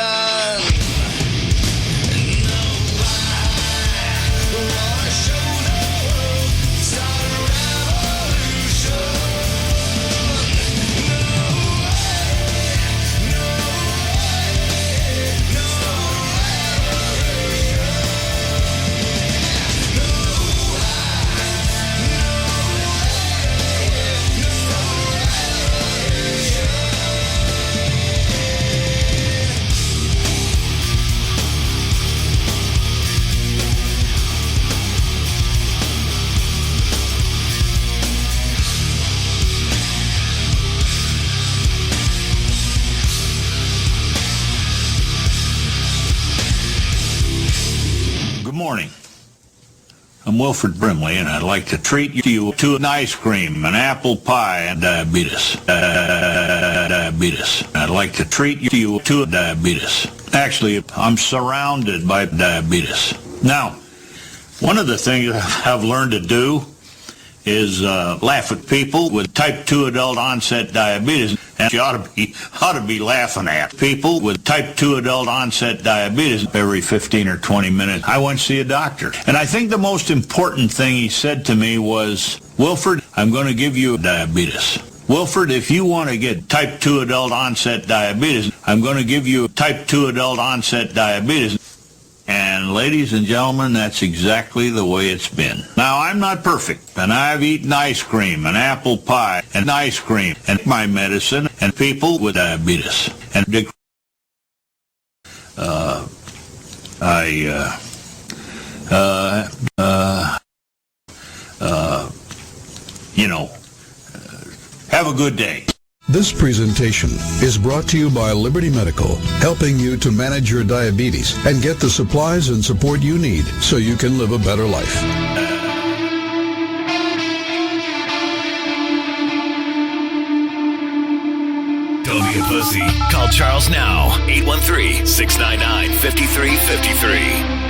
Good morning. I'm Wilford Brimley, and I'd like to treat you to an ice cream, an apple pie, and diabetes. Diabetes. I'd like to treat you to diabetes. Actually, I'm surrounded by diabetes. Now, one of the things I've learned to do is laugh at people with type 2 adult onset diabetes. And you ought to be laughing at people with type 2 adult onset diabetes every 15 or 20 minutes. I went to see a doctor. And I think the most important thing he said to me was, Wilford, I'm going to give you diabetes. Wilford, if you want to get type 2 adult onset diabetes, I'm going to give you type 2 adult onset diabetes. And ladies and gentlemen, that's exactly the way it's been. Now, I'm not perfect, and I've eaten ice cream and apple pie and ice cream and my medicine and people with diabetes. And have a good day. This presentation is brought to you by Liberty Medical, helping you to manage your diabetes and get the supplies and support you need so you can live a better life. Don't be a pussy. Call Charles now. 813-699-5353.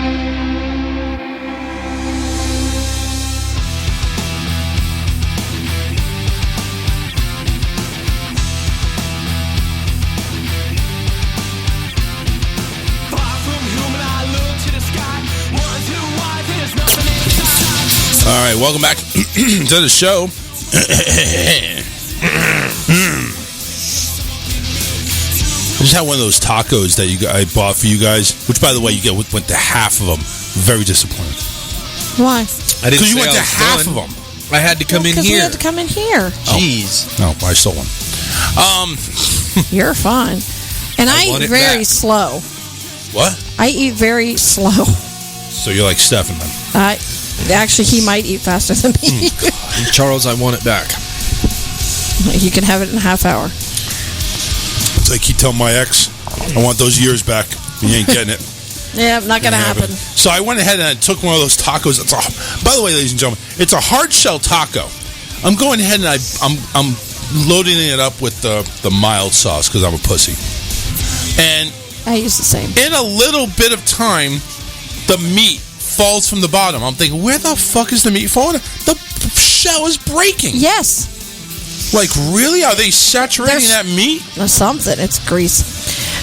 All right, welcome back to the show. I just had one of those tacos that I bought for you guys, which, by the way, you went to half of them. Very disappointed. Why? I didn't Because you say went I to was half done. of them. I had to come in Because we here. had to come in here. Jeez. No, I stole one. You're fine. And I want eat it very back. slow. What? I eat very slow. So you're like Stefan, then. Actually, he might eat faster than me. Charles, I want it back. You can have it in a half hour. It's like you tell my ex, I want those years back. You ain't getting it. Yeah, not going to happen. So I went ahead and I took one of those tacos. By the way, ladies and gentlemen, it's a hard shell taco. I'm going ahead and I'm loading it up with the mild sauce because I'm a pussy. And I use the same. In a little bit of time, the meat falls from the bottom. I'm thinking, where the fuck is the meat falling? The shell is breaking. Yes. Like, really? Are they saturating that meat? Something. It's grease.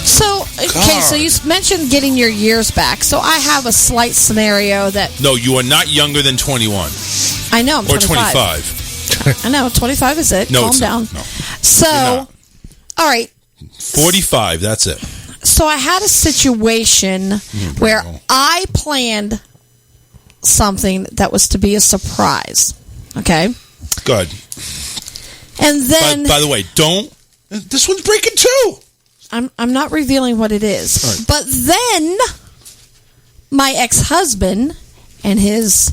So, okay, so you mentioned getting your years back. So I have a slight scenario that... No, you are not younger than 21. I know, I'm or 25. I know, 25 is it. No, Calm it's down. Not. No. So, all right. 45, that's it. So I had a situation where I planned something that was to be a surprise. Okay? Good. And then... By the way, don't... This one's breaking too! I'm not revealing what it is. Right. But then my ex-husband and his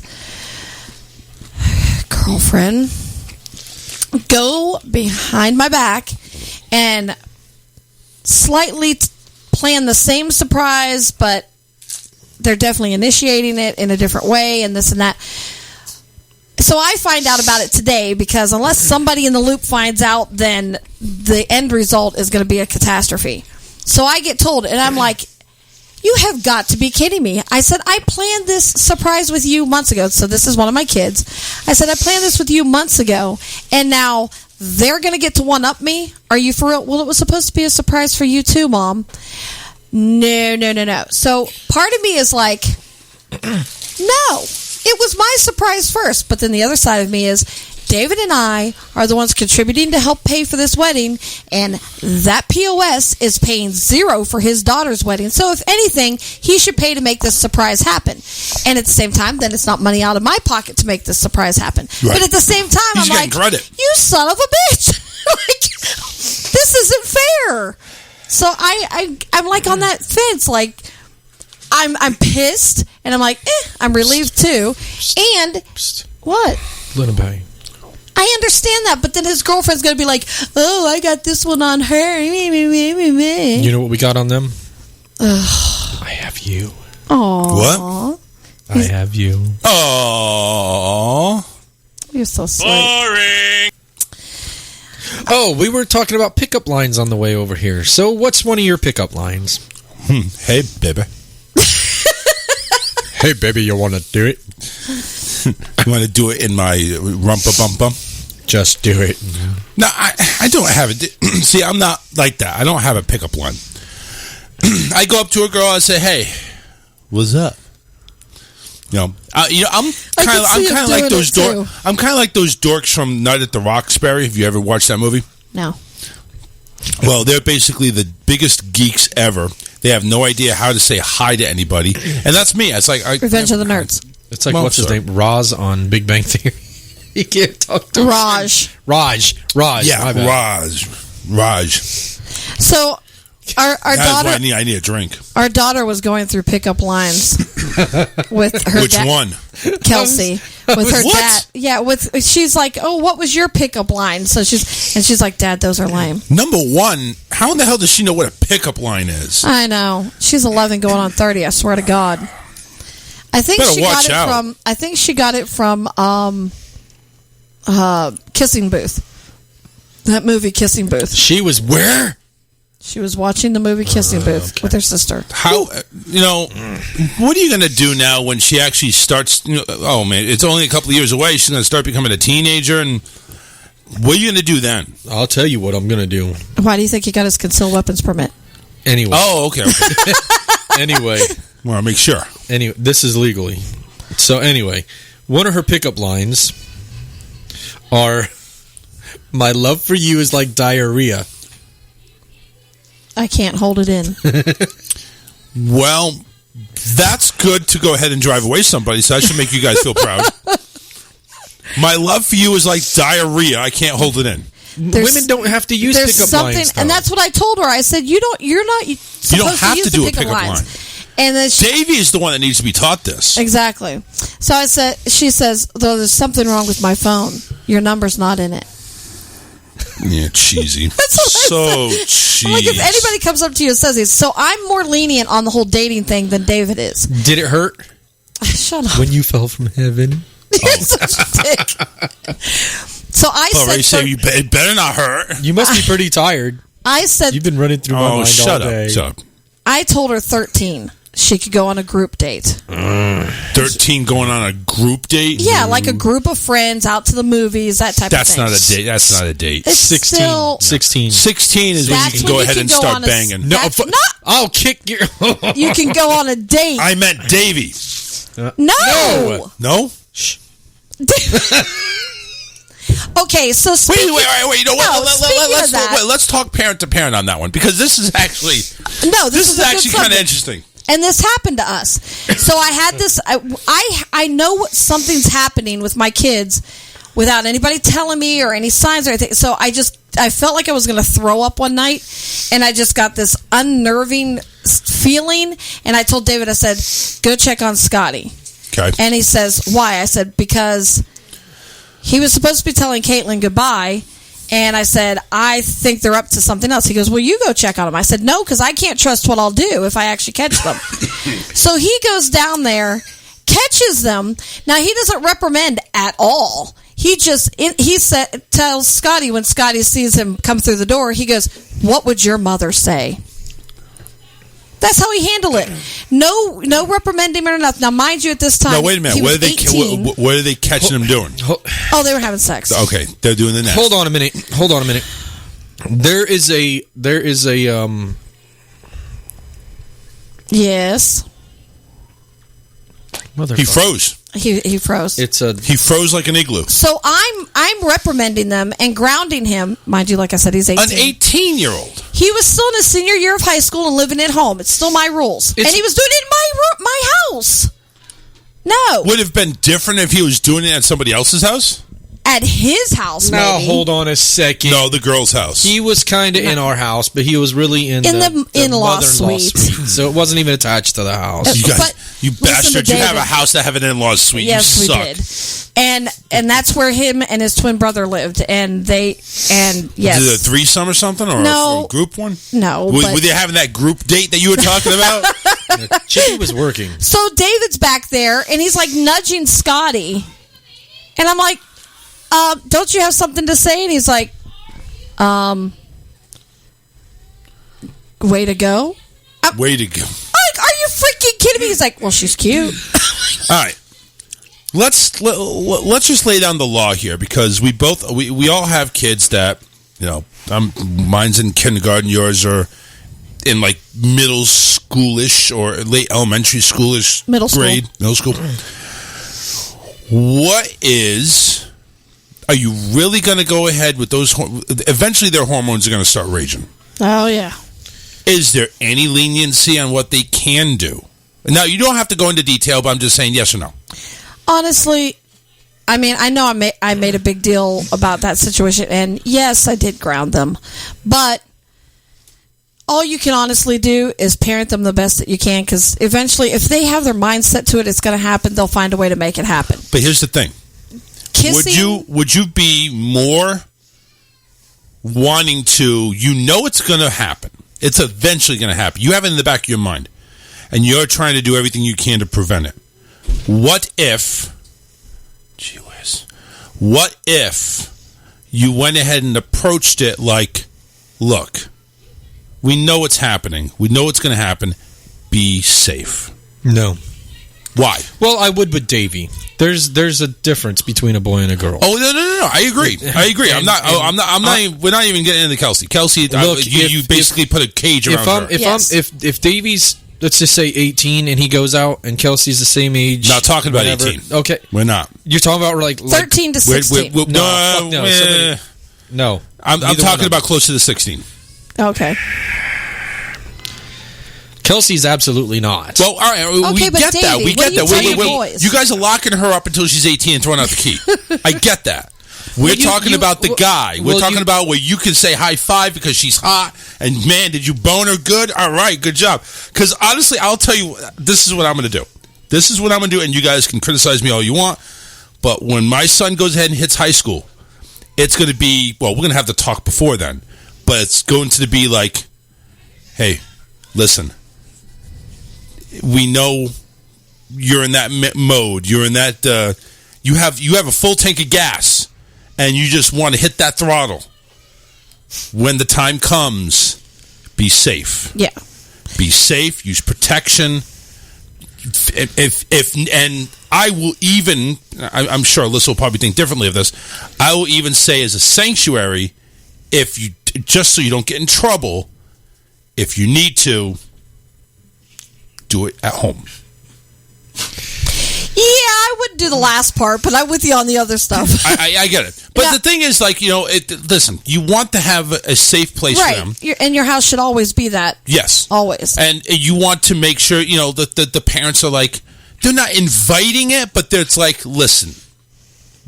girlfriend go behind my back and slightly plan the same surprise, but they're definitely initiating it in a different way and this and that. So I find out about it today because unless somebody in the loop finds out, then the end result is going to be a catastrophe. So I get told, and I'm like, you have got to be kidding me. I said, I planned this surprise with you months ago. So this is one of my kids. I said, I planned this with you months ago, and now they're going to get to one-up me? Are you for real? Well, it was supposed to be a surprise for you too, Mom. No. So part of me is like, no, it was my surprise first. But then the other side of me is, David and I are the ones contributing to help pay for this wedding, and that POS is paying $0 for his daughter's wedding. So if anything, he should pay to make this surprise happen. And at the same time, then it's not money out of my pocket to make this surprise happen. Right. But at the same time, He's I'm getting like, credit. you son of a bitch. Like, this isn't fair. So I'm like on that fence, like I'm pissed, and I'm like, I'm relieved too. And what? Let him pay. I understand that, but then his girlfriend's going to be like, oh, I got this one on her. You know what we got on them? Ugh. I have you. Aww. What? I have you. Aww. You're so sweet. Boring. Oh, we were talking about pickup lines on the way over here. So what's one of your pickup lines? Hey, baby. Hey, baby, you want to do it? You want to do it in my rumpa-bum-bum? Just do it. No, I don't have it. See, I'm not like that. I don't have a pickup line. I go up to a girl and say, "Hey, what's up?" I'm kind of like those I'm kind of like those dorks from Night at the Roxbury. Have you ever watched that movie? No. Well, they're basically the biggest geeks ever. They have no idea how to say hi to anybody, and that's me. It's like Revenge of the Nerds. It's like, what's his name? Roz on Big Bang Theory. He can't talk to Raj. Yeah, Raj. So our daughter, I need a drink. Our daughter was going through pickup lines with her Which one? Kelsey. With her What? dad. Yeah, she's like, "Oh, what was your pickup line?" So she's like, "Dad, those are lame." Number one, how in the hell does she know what a pickup line is? I know. She's 11 going on 30, I swear to God. I think Better she watch got it out. from Kissing Booth. That movie Kissing Booth. She was where? She was watching the movie Kissing Booth with her sister. How what are you going to do now when she actually starts? Oh man, it's only a couple of years away. She's going to start becoming a teenager, and what are you going to do then? I'll tell you what I'm going to do. Why do you think he got his concealed weapons permit? Anyway. Oh, okay. Anyway. Well, I'll make sure. Anyway, this is legally. So anyway, one of her pickup lines are, "My love for you is like diarrhea." I can't hold it in. Well, that's good to go ahead and drive away somebody, so that should make you guys feel proud. My love for you is like diarrhea. I can't hold it in. Women don't have to use pickup lines, though. and that's what I told her. I said, you're not supposed have to use to the do a pickup pickup lines. line. And then Davey is the one that needs to be taught this. Exactly. So she says, though there's something wrong with my phone. Your number's not in it. Yeah, cheesy. So cheesy. I'm like, if anybody comes up to you and says this, so I'm more lenient on the whole dating thing than David is. Did it hurt? Shut up. When you fell from heaven? You're such a dick. So I said, it better not hurt. You must be pretty tired. I said, you've been running through my mind all day. Shut up. I told her 13. She could go on a group date. 13 going on a group date? Yeah, like a group of friends out to the movies, that type of thing. That's not a date. That's not a date. It's 16. 16. 16 is when you can go ahead and start banging. No, I'll kick your... You can go on a date. I meant Davey. No. No? Shh. Okay, so speaking... Wait. You know what? No, Let's talk parent to parent on that one, because this is actually... No, this is a good actually kind of subject. interesting. And this happened to us. So I had this... I know something's happening with my kids without anybody telling me or any signs or anything. So I felt like I was going to throw up one night, and I just got this unnerving feeling, and I told David, I said, go check on Scotty. Okay. And he says, why? I said, because he was supposed to be telling Caitlin goodbye, and I said, I think they're up to something else. He goes, well, you go check on them. I said, no, because I can't trust what I'll do if I actually catch them. So he goes down there, catches them. Now, he doesn't reprimand at all. He just, tells Scotty, when Scotty sees him come through the door, he goes, what would your mother say? That's how he handled it. No reprimanding or nothing. Now, mind you, at this time, No, wait a minute. he What was are they? 18. What are they catching him doing? Oh, they were having sex. Okay, they're doing the next. Hold on a minute. There is a Yes. He froze. He froze. He froze like an igloo. So I'm reprimanding them and grounding him. Mind you, like I said, he's 18. An 18-year-old. He was still in his senior year of high school and living at home. It's still my rules. And he was doing it in my house. No. Would have been different if he was doing it at somebody else's house? At his house, Now, maybe. hold on a second. No, the girl's house. He was kind of in our house, but he was really in the in-law mother-in-law suite. So it wasn't even attached to the house. You guys, you listen to bastards! You have David. a house that have an in-law suite. Yes, you we suck. did. And that's where him and his twin brother lived. And yes. Is it a threesome or something, or No. a group one? No. Were but- they having that group date that you were talking about? Chicky was working. So David's back there, and he's like nudging Scotty. And I'm like, don't you have something to say? And he's like, way to go. Way to go. I'm like, are you freaking kidding me? He's like, well, she's cute. All right. Let's just lay down the law here, because we all have kids that, mine's in kindergarten, yours are in like middle schoolish or late elementary schoolish Middle school. Are you really going to go ahead with those? Eventually their hormones are going to start raging. Oh, yeah. Is there any leniency on what they can do? Now, you don't have to go into detail, but I'm just saying yes or no. Honestly, I mean, I know I made a big deal about that situation, and yes, I did ground them. But all you can honestly do is parent them the best that you can, because eventually, if they have their mind set to it, it's going to happen. They'll find a way to make it happen. But here's the thing. Kissing, Would you be more wanting to, it's going to happen. It's eventually going to happen. You have it in the back of your mind, and you're trying to do everything you can to prevent it. What if you went ahead and approached it like, look, we know what's happening. We know what's going to happen. Be safe. No. Why? Well, I would with Davey. There's a difference between a boy and a girl. Oh no! I agree. We're not even getting into Kelsey. Kelsey, Look, you basically put a cage around her. If Davey's, let's just say 18, and he goes out, and Kelsey's the same age. Not talking about whatever. 18. Okay, we're not. You're talking about like 13 to 16. No. I'm talking about closer to 16. Okay. Kelsey's absolutely not. Well, all right, we get that. Davey, We get that. boys? You guys are locking her up until she's 18 and throwing out the key. I get that. We're talking about the guy. We're talking about where you can say high five because she's hot. And man, did you bone her good? All right, good job. Because honestly, I'll tell you, this is what I'm going to do. This is what I'm going to do, and you guys can criticize me all you want. But when my son goes ahead and hits high school, it's going to be, well, we're going to have to talk before then. But it's going to be like, hey, listen. We know you're in that mode. You're in that. You have a full tank of gas, and you just want to hit that throttle. When the time comes, be safe. Yeah. Be safe. Use protection. And I will even. I'm sure Alyssa will probably think differently of this. I will even say, as a sanctuary, if you just so you don't get in trouble, if you need to. Do it at home. Yeah, I wouldn't do the last part, but I'm with you on the other stuff. I get it. But the thing is, like, listen, you want to have a safe place for them. And your house should always be that. Yes. Always. And you want to make sure, that the parents are like, they're not inviting it, but it's like, listen,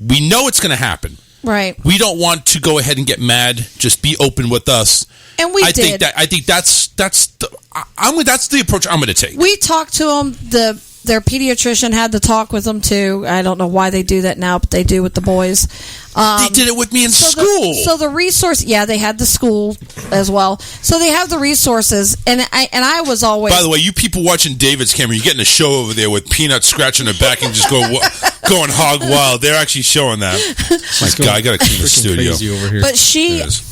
we know it's going to happen. Right. We don't want to go ahead and get mad. Just be open with us. And we did. I think that's the approach I'm going to take. We talked to them. Their pediatrician had the talk with them too. I don't know why they do that now, but they do with the boys. They did it with me in school. So the resource, yeah, they had the school as well. So they have the resources, and I was always. By the way, you people watching David's camera, you're getting a show over there with Peanut scratching her back and just going hog wild. They're actually showing that. My God, I got to clean the studio. Over here. But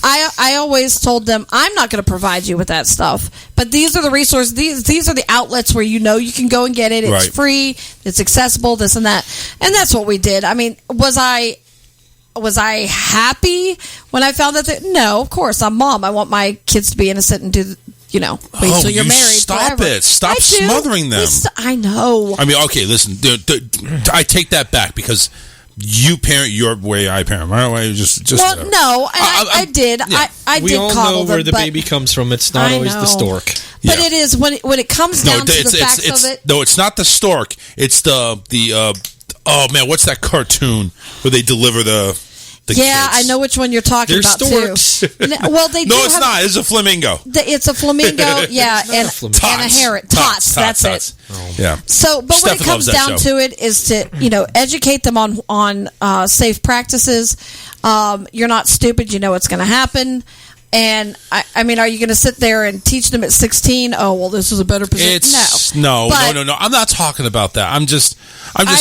I always told them, I'm not going to provide you with that stuff. But these are the resources. These are the outlets where you know you can go and get it. It's Right. free. It's accessible. This and that. And that's what we did. I mean, was I happy when I found that? No, of course. I'm mom. I want my kids to be innocent and do, wait till you're married. Stop forever. it. Stop I do. smothering them. I know. I mean, okay, listen. I take that back because you parent your way, I parent my way. Just well, whatever. no, and I did. Yeah. I We did all coddle know where them, the but baby comes from. It's not I always the know. stork. But it is when it comes down to the facts of it. No, it's not the stork. It's the oh man, what's that cartoon where they deliver the yeah, kids? I know which one you're talking They're about storks. too. Well, they no, do it's have, not. It's a flamingo. It's a flamingo, yeah, and a heron. Tots. That's it. Yeah. So, but when it Stefan comes loves that down show. to it, is to educate them on safe practices. You're not stupid. You know what's going to happen. And I mean, are you going to sit there and teach them at 16? Oh, well, this is a better position. No. But- No. I'm not talking about that. I'm just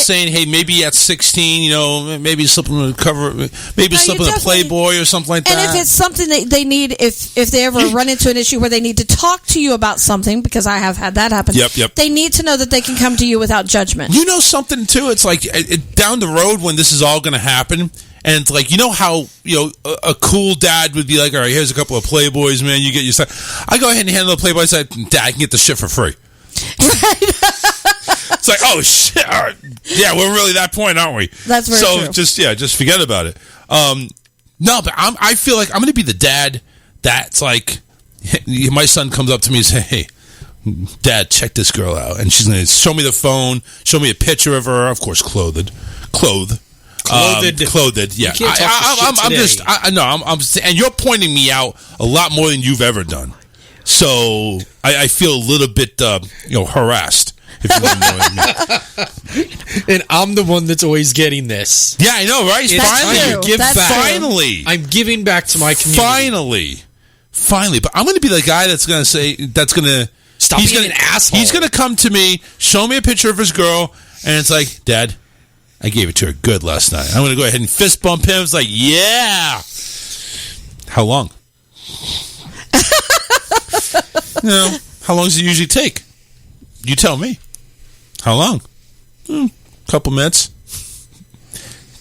saying, hey, maybe at 16, maybe slipping a cover, maybe slipping a Playboy or something like that. And if it's something that they need, if they ever run into an issue where they need to talk to you about something, because I have had that happen. Yep. They need to know that they can come to you without judgment. You know something too? It's like down the road when this is all going to happen. And it's like, how, a cool dad would be like, all right, here's a couple of Playboys, man. You get your stuff. I go ahead and handle the Playboy. I said, Dad, I can get the shit for free. It's like, oh, shit. All right. Yeah, we're really that point, aren't we? That's very true. Just forget about it. No, but I feel like I'm going to be the dad that's like, my son comes up to me and says, hey, Dad, check this girl out. And she's going to show me the phone, show me a picture of her, of course, clothed. Yeah. And you're pointing me out a lot more than you've ever done. So I feel a little bit, harassed. If you know what I mean. And I'm the one that's always getting this. Yeah, I know, right? Finally, I'm giving back to my community. Finally. But I'm going to be the guy that's going to stop being an asshole. He's going to come to me, show me a picture of his girl, and it's like, Dad, I gave it to her good last night. I'm going to go ahead and fist bump him. It's like, yeah. How long? How long does it usually take? You tell me. How long? Couple minutes.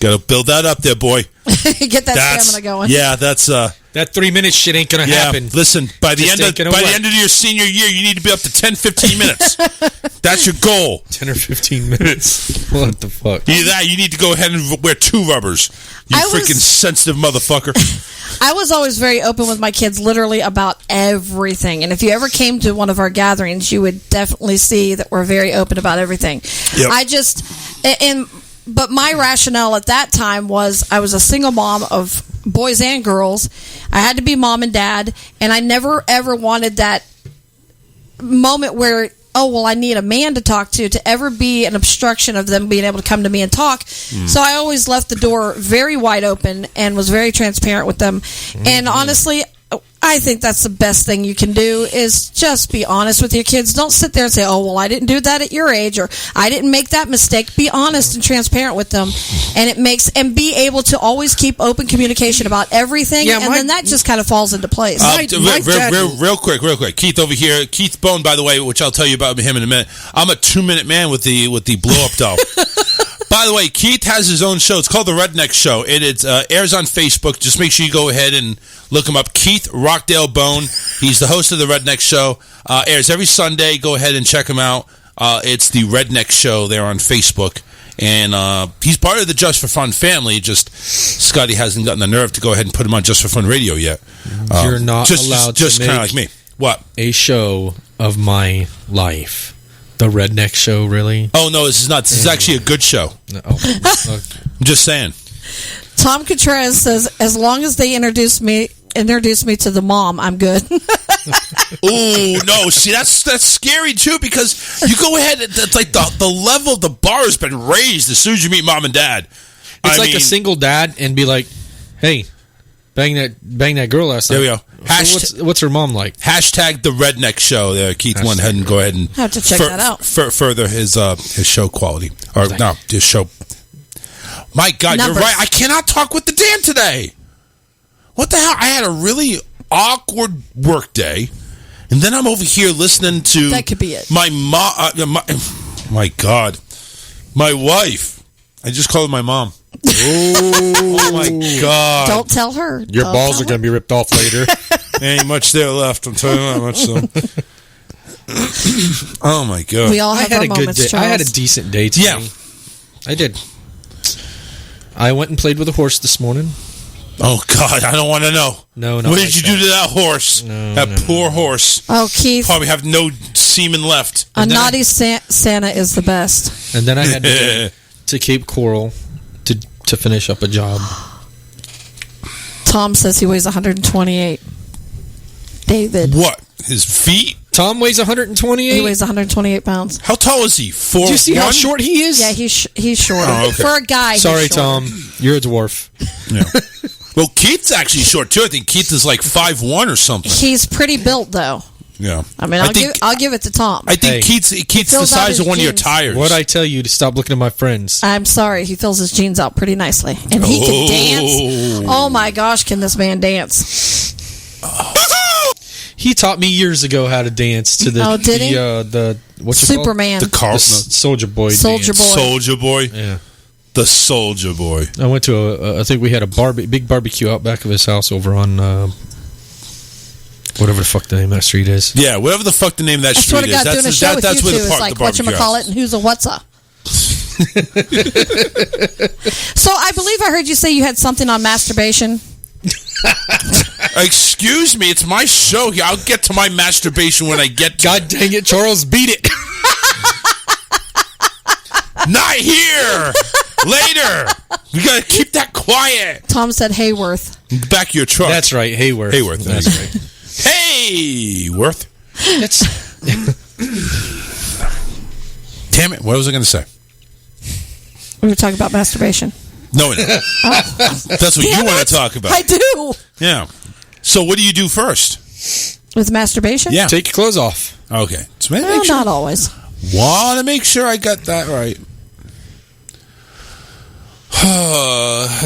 Got to build that up there, boy. Get that stamina going. Yeah, that's... that 3 minute shit ain't going to happen. Listen, by the end of your senior year, you need to be up to 10, 15 minutes. That's your goal. 10 or 15 minutes. What the fuck? Either that, you need to go ahead and wear 2 rubbers. You freaking sensitive motherfucker. I was always very open with my kids, literally about everything. And if you ever came to one of our gatherings, you would definitely see that we're very open about everything. Yep. But my rationale at that time was I was a single mom of boys and girls. I had to be mom and dad, and I never ever wanted that moment where, oh, well, I need a man to talk to ever be an obstruction of them being able to come to me and talk. So I always left the door very wide open and was very transparent with them. And honestly, I think that's the best thing you can do is just be honest with your kids. Don't sit there and say, oh, well, I didn't do that at your age, or I didn't make that mistake. Be honest and transparent with them. And be able to always keep open communication about everything. Yeah, and then that just kind of falls into place. Real quick. Keith over here. Keith Bone, by the way, which I'll tell you about him in a minute. I'm a 2-minute man with the blow up doll. By the way, Keith has his own show. It's called The Redneck Show. It airs on Facebook. Just make sure you go ahead and look him up. Keith Rockdale Bone. He's the host of The Redneck Show. Airs every Sunday. Go ahead and check him out. It's The Redneck Show there on Facebook. And he's part of the Just for Fun family. Just Scotty hasn't gotten the nerve to go ahead and put him on Just for Fun radio yet. You're not allowed just to kind of make like me. What? A show of my life. The Redneck Show, really? Oh, no, this is not. This is actually a good show. I'm just saying. Tom Contreras says, as long as they introduce me to the mom, I'm good. Oh, no. See, that's scary, too, because you go ahead. It's like the level of the bar has been raised as soon as you meet mom and dad. It's like a single dad and be like, "Hey, bang that girl last night." There we go. So what's her mom like? Hashtag the Redneck Show. There, Keith went ahead and go ahead and have to check that out. Further his show quality his show. My God, Numbers. You're right. I cannot talk with the Dan today. What the hell? I had a really awkward work day, and then I'm over here listening to that could be it. My mom. My God, my wife. I just called her my mom. Oh my God! Don't tell her. Your balls are going to be ripped off later. Ain't much there left. I'm telling you that much. So. Oh my God! We all have our a moments, good day. Charles. I had a decent day today. Yeah, I did. I went and played with a horse this morning. Oh God, I don't want to know. No. What did you do to that horse? That poor horse. Oh, Keith. Probably have no semen left. A naughty Santa is the best. And then I had to go to Cape Coral to finish up a job. Tom says he weighs 128. David. What? His feet? Tom weighs 128? He weighs 128 pounds. How tall is he? 4'1"? Do you see how short he is? Yeah, he's short. Oh, okay. For a guy, Sorry, he's short. Tom. You're a dwarf. Yeah. Well, Keith's actually short, too. I think Keith is like 5'1" or something. He's pretty built, though. Yeah. I mean, I'll give it to Tom. I think Keith's the size of one of your tires. What'd I tell you to stop looking at my friends? I'm sorry. He fills his jeans out pretty nicely. And he can dance. Oh, my gosh, can this man dance? He taught me years ago how to dance to the did he? what's it Superman. called? The Soldier Boy Soldier dance. Boy. Soldier Boy? Yeah. The Soldier Boy. I went to I think we had a big barbecue out back of his house over on whatever the fuck the name of that street is. Yeah, whatever the fuck the name of that street is. Doing a show with that's you where two the is park, like the barbecue whatchamacallit and who's a what's a. So I believe I heard you say you had something on masturbation. Excuse me, it's my show here. I'll get to my masturbation when I get to God dang it, Charles, beat it. Not here. Later. We gotta keep that quiet. Tom said Hayworth. Back of your truck. That's right, Hayworth. Hayworth. That's right. Hayworth. That's Damn it! What was I going to say? We were talking about masturbation. No, that's what you want to talk about. I do. Yeah. So, what do you do first? With masturbation? Yeah. Take your clothes off. Okay. So Well, not always. Want to make sure I got that right.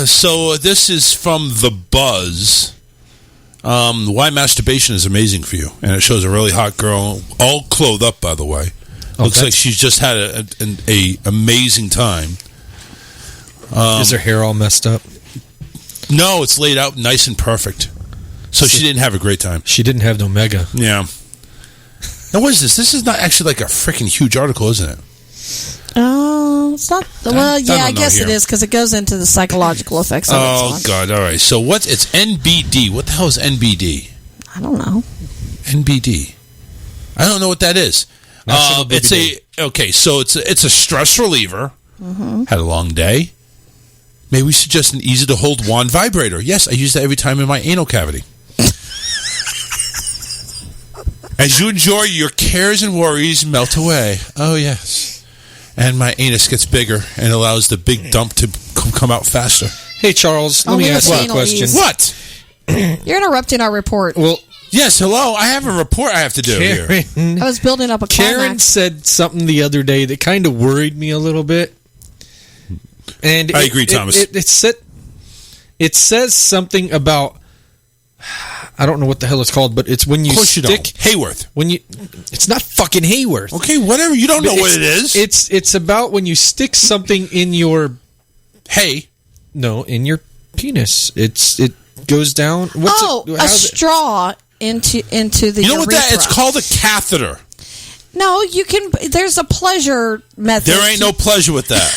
So this is from The Buzz. Why masturbation is amazing for you, and it shows a really hot girl, all clothed up, by the way. Looks like she's just had an amazing time. Is her hair all messed up? No, it's laid out nice and perfect. So she didn't have a great time. She didn't have no mega. Yeah. Now, what is this? This is not actually like a freaking huge article, isn't it? Oh, it's not. Well, yeah, I guess here. it is because it goes into the psychological effects of it. Oh, God. All right. So it's NBD. What the hell is NBD? I don't know. NBD. I don't know what that is. It's a stress reliever. Mm-hmm. Had a long day. Maybe we suggest an easy to hold wand vibrator. Yes, I use that every time in my anal cavity. As you enjoy, your cares and worries melt away. Oh, yes. And my anus gets bigger and allows the big dump to come out faster. Hey, Charles, let me ask you a question. What? You're interrupting our report. Well, yes, hello. I have a report I have to do here. I was building up a Karen climax. said something the other day that kind of worried me a little bit. And I agree, Thomas. It says something about, I don't know what the hell it's called, but it's when you stick Hayworth. It's not fucking Hayworth. Okay, whatever. You don't know what it is. It's about when you stick something in your in your penis. It goes down. A straw into the. You know what urethra. It's called a catheter. No, you can. There's a pleasure method. There ain't no pleasure with that.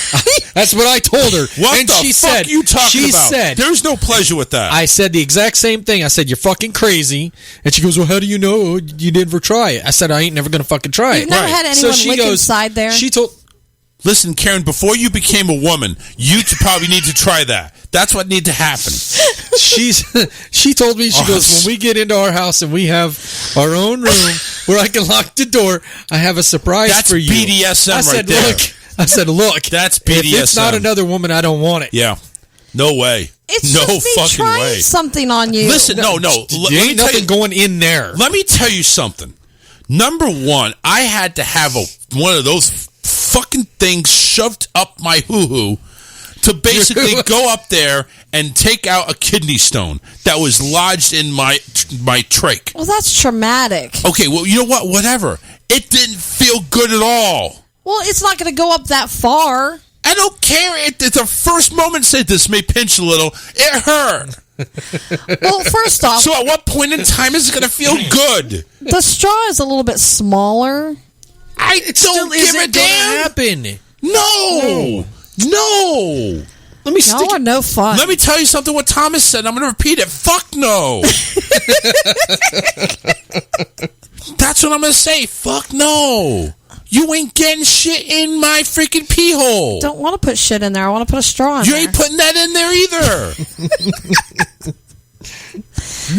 That's what I told her. What and the she fuck said, you talking she about? Said, there's no pleasure with that. I said the exact same thing. I said, you're fucking crazy. And she goes, well, how do you know you never try it? I said, I ain't never going to fucking try it. You've never had anyone lick inside there? She told... Listen, Karen, before you became a woman, you probably need to try that. That's what needs to happen. She told me, she goes, when we get into our house and we have our own room where I can lock the door, I have a surprise for you. BDSM I said, right there. look, I said, look, that's BDSM. If it's not another woman, I don't want it. Yeah. No way. It's no just me fucking trying way. something on you. Listen, no. There ain't nothing going in there. Let me tell you something. Number one, I had to have one of those fucking things shoved up my hoo-hoo to basically go up there and take out a kidney stone that was lodged in my trach. Well, that's traumatic. Okay, well, you know what? Whatever. It didn't feel good at all. Well, it's not going to go up that far. I don't care. The first moment said this may pinch a little. It hurt. Well, first off... So at what point in time is it going to feel good? The straw is a little bit smaller. I don't give a damn. Happen. No. Let me Y'all are no fun. Let me tell you something what Thomas said. I'm going to repeat it. Fuck no. That's what I'm going to say. Fuck no. You ain't getting shit in my freaking pee hole. Don't want to put shit in there. I want to put a straw in You there. ain't putting that in there either.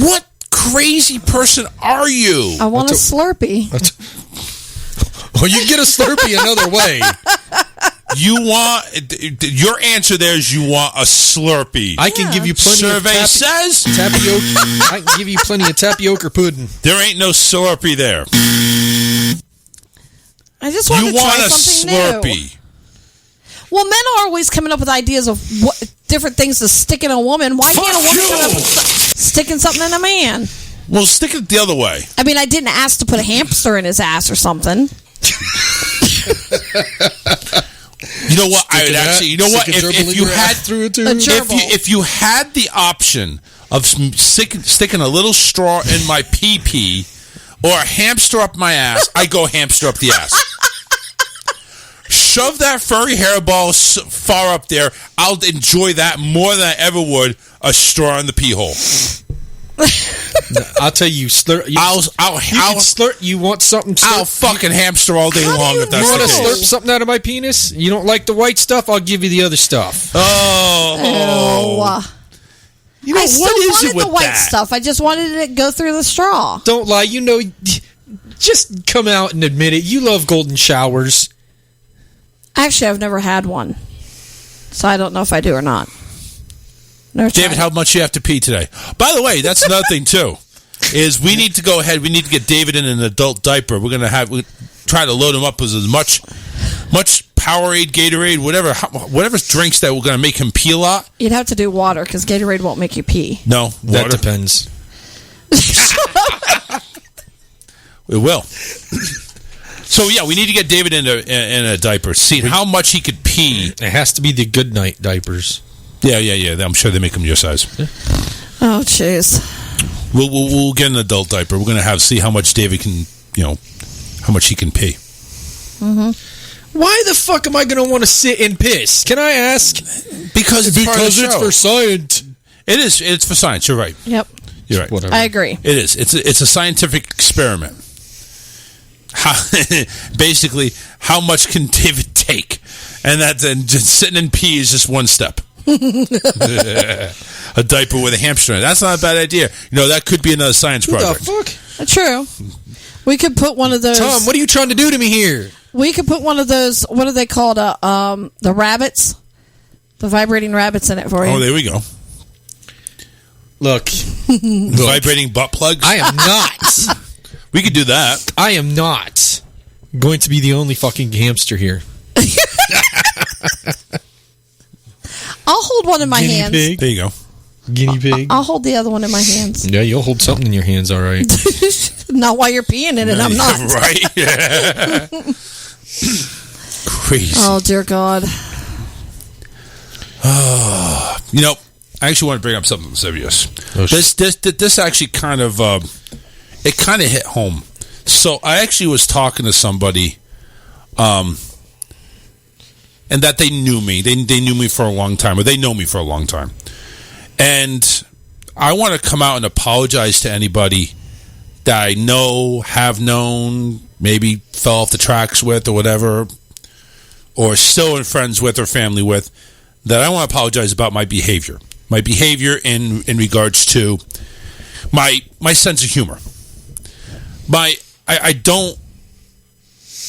What crazy person are you? I want a Slurpee. Well, you get a Slurpee another way. You want your answer there is you want a Slurpee. I can give you plenty Survey of says tapioca. I can give you plenty of tapioca pudding. There ain't no Slurpee there. I just want to try something Slurpee. new. Well, men are always coming up with ideas of different things to stick in a woman. Why can't a woman come up with sticking something in a man? Well, stick it the other way. I mean, I didn't ask to put a hamster in his ass or something. You know what? I would actually. You know what? If you had if you had the option of sticking a little straw in my pee or a hamster up my ass, I go hamster up the ass. Shove that furry hairball far up there. I'll enjoy that more than I ever would a straw in the pee hole. I'll tell you, slurp. You want something? I'll fucking hamster all day long if that's you the want to case. slurp something out of my penis? You don't like the white stuff? I'll give you the other stuff. Oh. You know, I still what is wanted it with the white that? stuff. I just wanted it to go through the straw. Don't lie. You know, just come out and admit it. You love golden showers. Actually, I've never had one, so I don't know if I do or not. David, how much you have to pee today? By the way, that's another thing too. Is we need to go ahead. We need to get David in an adult diaper. We're gonna try to load him up with as much Powerade, Gatorade, whatever drinks that we're gonna make him pee a lot. You'd have to do water because Gatorade won't make you pee. No, water. That depends. It will. So yeah, we need to get David in a diaper. See how much he could pee. It has to be the good night diapers. Yeah. I'm sure they make them your size. Oh, jeez. We'll get an adult diaper. We're gonna see how much David can, how much he can pee. Mm-hmm. Why the fuck am I going to want to sit and piss? Can I ask? Because it's for science. It is. It's for science. You're right. Yep. You're right. Whatever. I agree. It is. It's a scientific experiment. Basically, how much can David take? And just sitting in pee is just one step. A diaper with a hamster in it. That's not a bad idea. That could be another science project. What the fuck? True. We could put one of those. Tom, what are you trying to do to me here? We could put one of those. What are they called? The rabbits, the vibrating rabbits in it for you. Oh, there we go. Look, vibrating butt plugs. I am not. We could do that. I am not going to be the only fucking hamster here. I'll hold one in my hands. Pig. There you go. Guinea pig. I'll hold the other one in my hands. Yeah, you'll hold something in your hands, all right. Not while you're peeing in it. I'm not. Right. Yeah. Crazy. Oh dear God. I actually want to bring up something serious. This actually kind of hit home. So I actually was talking to somebody, and that they knew me. They knew me for a long time, or they know me for a long time. And I want to come out and apologize to anybody that I know, have known, maybe fell off the tracks with, or whatever, or still in friends with or family with. That I want to apologize about my behavior. My behavior in regards to my sense of humor. I don't.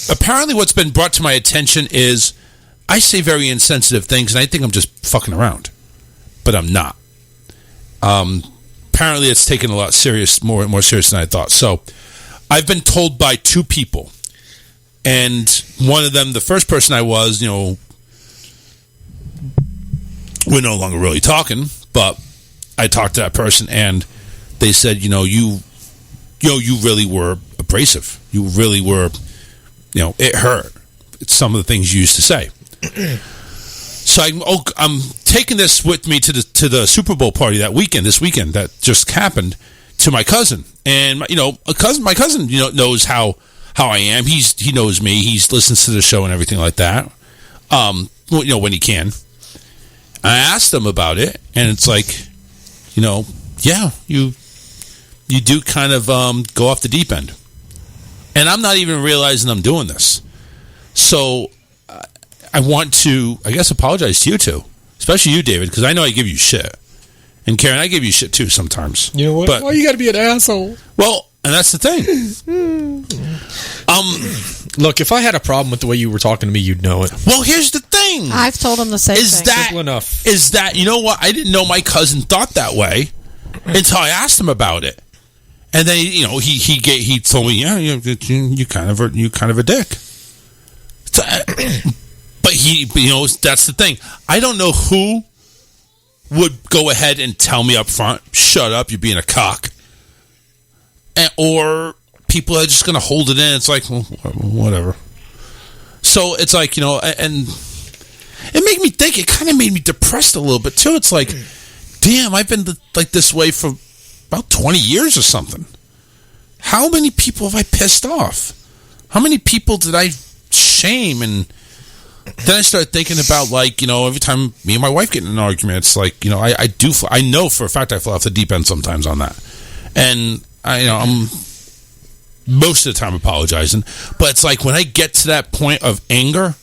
Apparently, what's been brought to my attention is I say very insensitive things, and I think I'm just fucking around, but I'm not. Apparently, it's taken a lot more serious than I thought. So, I've been told by two people, and one of them, the first person I was, we're no longer really talking, but I talked to that person, and they said, you really were abrasive. You really were, it hurt. It's some of the things you used to say. So I'm taking this with me to the Super Bowl party this weekend that just happened, to my cousin, and my cousin knows how I am. He knows me. He listens to the show and everything like that. When he can. I asked him about it, and it's like, yeah, you do kind of go off the deep end, and I'm not even realizing I'm doing this. So I want to, I guess, apologize to you two, especially you, David, because I know I give you shit. And Karen, I give you shit too sometimes. You know what? But, why you got to be an asshole? Well, and that's the thing. Look, if I had a problem with the way you were talking to me, you'd know it. Well, here's the thing. I've told him the same thing. Simple enough. Is that, you know what? I didn't know my cousin thought that way until I asked him about it. And then, he told me, yeah, you kind of a dick. So, but that's the thing. I don't know who would go ahead and tell me up front, shut up, you're being a cock. Or people are just going to hold it in. It's like, well, whatever. So it's like, and it made me think, it kind of made me depressed a little bit too. It's like, damn, I've been like this way for about 20 years or something. How many people have I pissed off? How many people did I shame? And then I started thinking about, like, every time me and my wife get in an argument, it's like, I know for a fact I fall off the deep end sometimes on that. And I'm most of the time apologizing, but it's like when I get to that point of anger,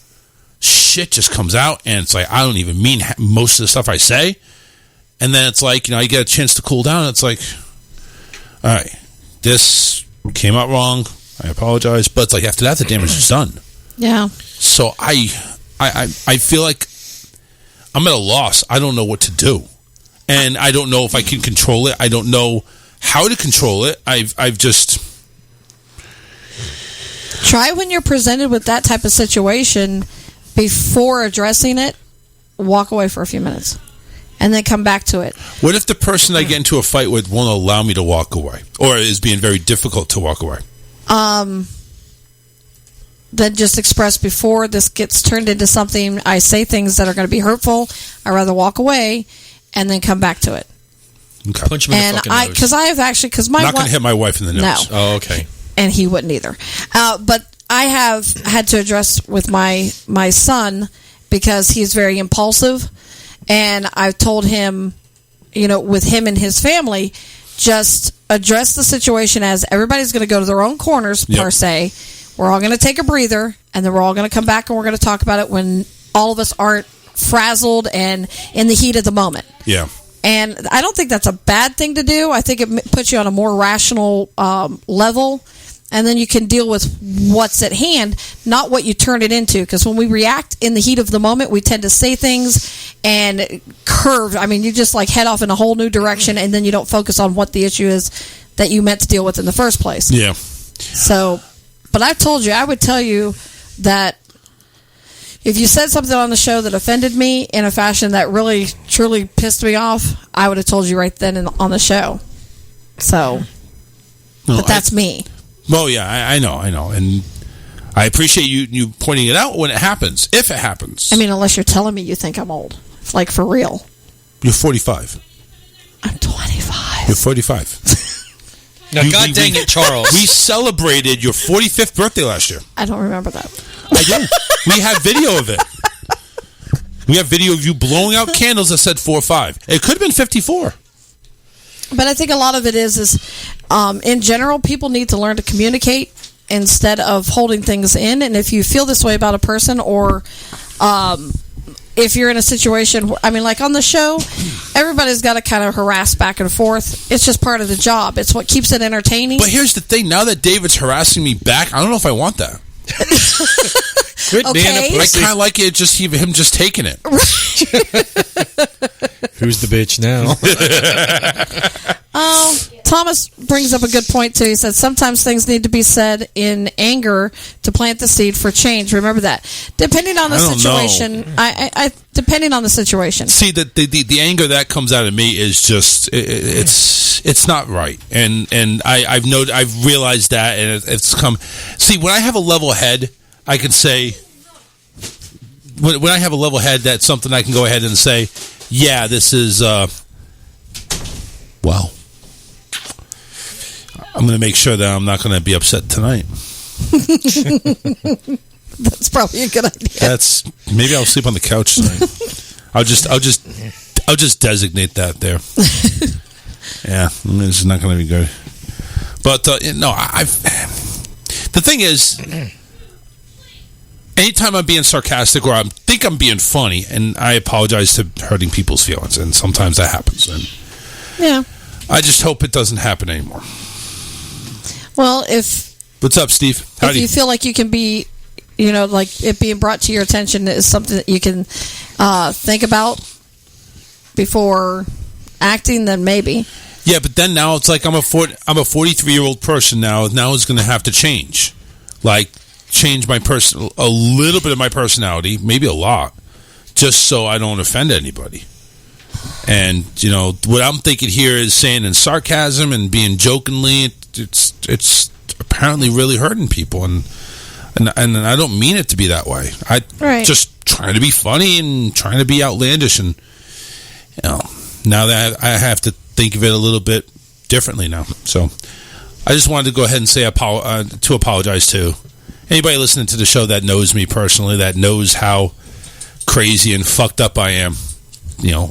shit just comes out, and it's like I don't even mean most of the stuff I say. And then it's like, I get a chance to cool down, and it's like, all right, this came out wrong, I apologize, but it's like after that the damage is done. Yeah. So I feel like I'm at a loss. I don't know what to do, and I don't know if I can control it. I don't know how to control it. I've just try, when you're presented with that type of situation, before addressing it, walk away for a few minutes and then come back to it. What if the person I get into a fight with won't allow me to walk away, or is being very difficult to walk away? Then just express, before this gets turned into something, I say things that are going to be hurtful, I'd rather walk away and then come back to it. Okay. Punch him in the fucking nose. Because I have actually, because my not going to hit my wife in the nose. No. Oh, okay. And he wouldn't either. But I have had to address with my son, because he's very impulsive, and I've told him, with him and his family, just address the situation as everybody's going to go to their own corners, per se. We're all going to take a breather, and then we're all going to come back and we're going to talk about it when all of us aren't frazzled and in the heat of the moment. Yeah. And I don't think that's a bad thing to do. I think it puts you on a more rational level, and then you can deal with what's at hand, not what you turn it into. Because when we react in the heat of the moment, we tend to say things and curve. I mean, you just like head off in a whole new direction, and then you don't focus on what the issue is that you meant to deal with in the first place. Yeah. So, but I've told you, I would tell you that if you said something on the show that offended me in a fashion that really, truly pissed me off, I would have told you right then on the show. So, but that's me. Well, yeah, I know. And I appreciate you pointing it out when it happens, if it happens. I mean, unless you're telling me you think I'm old. Like, for real. You're 45. I'm 25. You're 45. Now, God dang it, Charles. We celebrated your 45th birthday last year. I don't remember that. I do. We have video of it. We have video of you blowing out candles that said 4-5. It could have been 54. But I think a lot of it is in general, people need to learn to communicate instead of holding things in. And if you feel this way about a person, or if you're in a situation, I mean, like on the show, everybody's got to kind of harass back and forth. It's just part of the job. It's what keeps it entertaining. But here's the thing. Now that David's harassing me back, I don't know if I want that. Quit being a I pussy. kind of like it, just him just taking it. Who's the bitch now? Oh, Thomas brings up a good point too. He said sometimes things need to be said in anger to plant the seed for change. Remember that. Depending on the I don't situation, I depending on the situation. See, the anger that comes out of me is just it's not right, and I've realized that, and it's come. See, when I have a level head, I can say. When I have a level head, that's something I can go ahead and say, yeah, this is well. I'm going to make sure that I'm not going to be upset tonight. That's probably a good idea. Maybe I'll sleep on the couch tonight. I'll just designate that there. Yeah, this is not going to be good. But no, the thing is, anytime I'm being sarcastic or I think I'm being funny, and I apologize to hurting people's feelings, and sometimes that happens. And yeah, I just hope it doesn't happen anymore. Well, what's up, Steve? If you feel like you can be, like it being brought to your attention is something that you can think about before acting, then maybe. Yeah, but then now it's like I'm a 43-year-old person now. Now it's going to have to change, like change my a little bit of my personality, maybe a lot, just so I don't offend anybody. And what I'm thinking here is saying in sarcasm and being jokingly. It's apparently really hurting people, and I don't mean it to be that way. Just trying to be funny and trying to be outlandish, and now that I have to think of it a little bit differently now. So I just wanted to go ahead and say to apologize to anybody listening to the show that knows me personally, that knows how crazy and fucked up I am.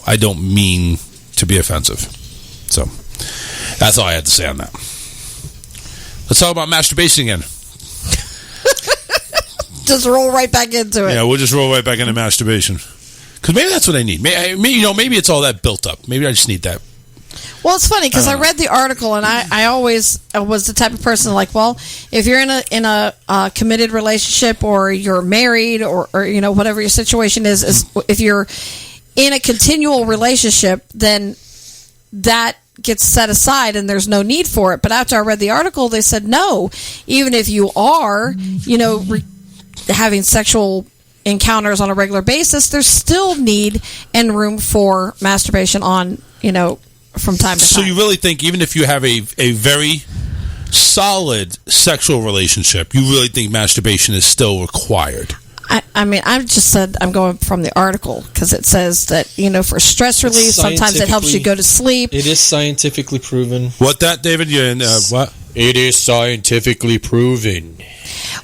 I don't mean to be offensive. So that's all I had to say on that. Let's talk about masturbation again. Just roll right back into it. Yeah, we'll just roll right back into masturbation. Because maybe that's what I need. Maybe it's all that built up. Maybe I just need that. Well, it's funny because I read the article, and I always was the type of person like, well, if you're in a committed relationship, or you're married, or whatever your situation is if you're in a continual relationship, then that gets set aside and there's no need for it. But after I read the article, they said no, even if you are having sexual encounters on a regular basis, there's still need and room for masturbation on from time to time. So you really think even if you have a very solid sexual relationship, you really think masturbation is still required? I mean, I just said I'm going from the article because it says that, for stress relief, sometimes it helps you go to sleep. It is scientifically proven. What that, David? What? It is scientifically proven.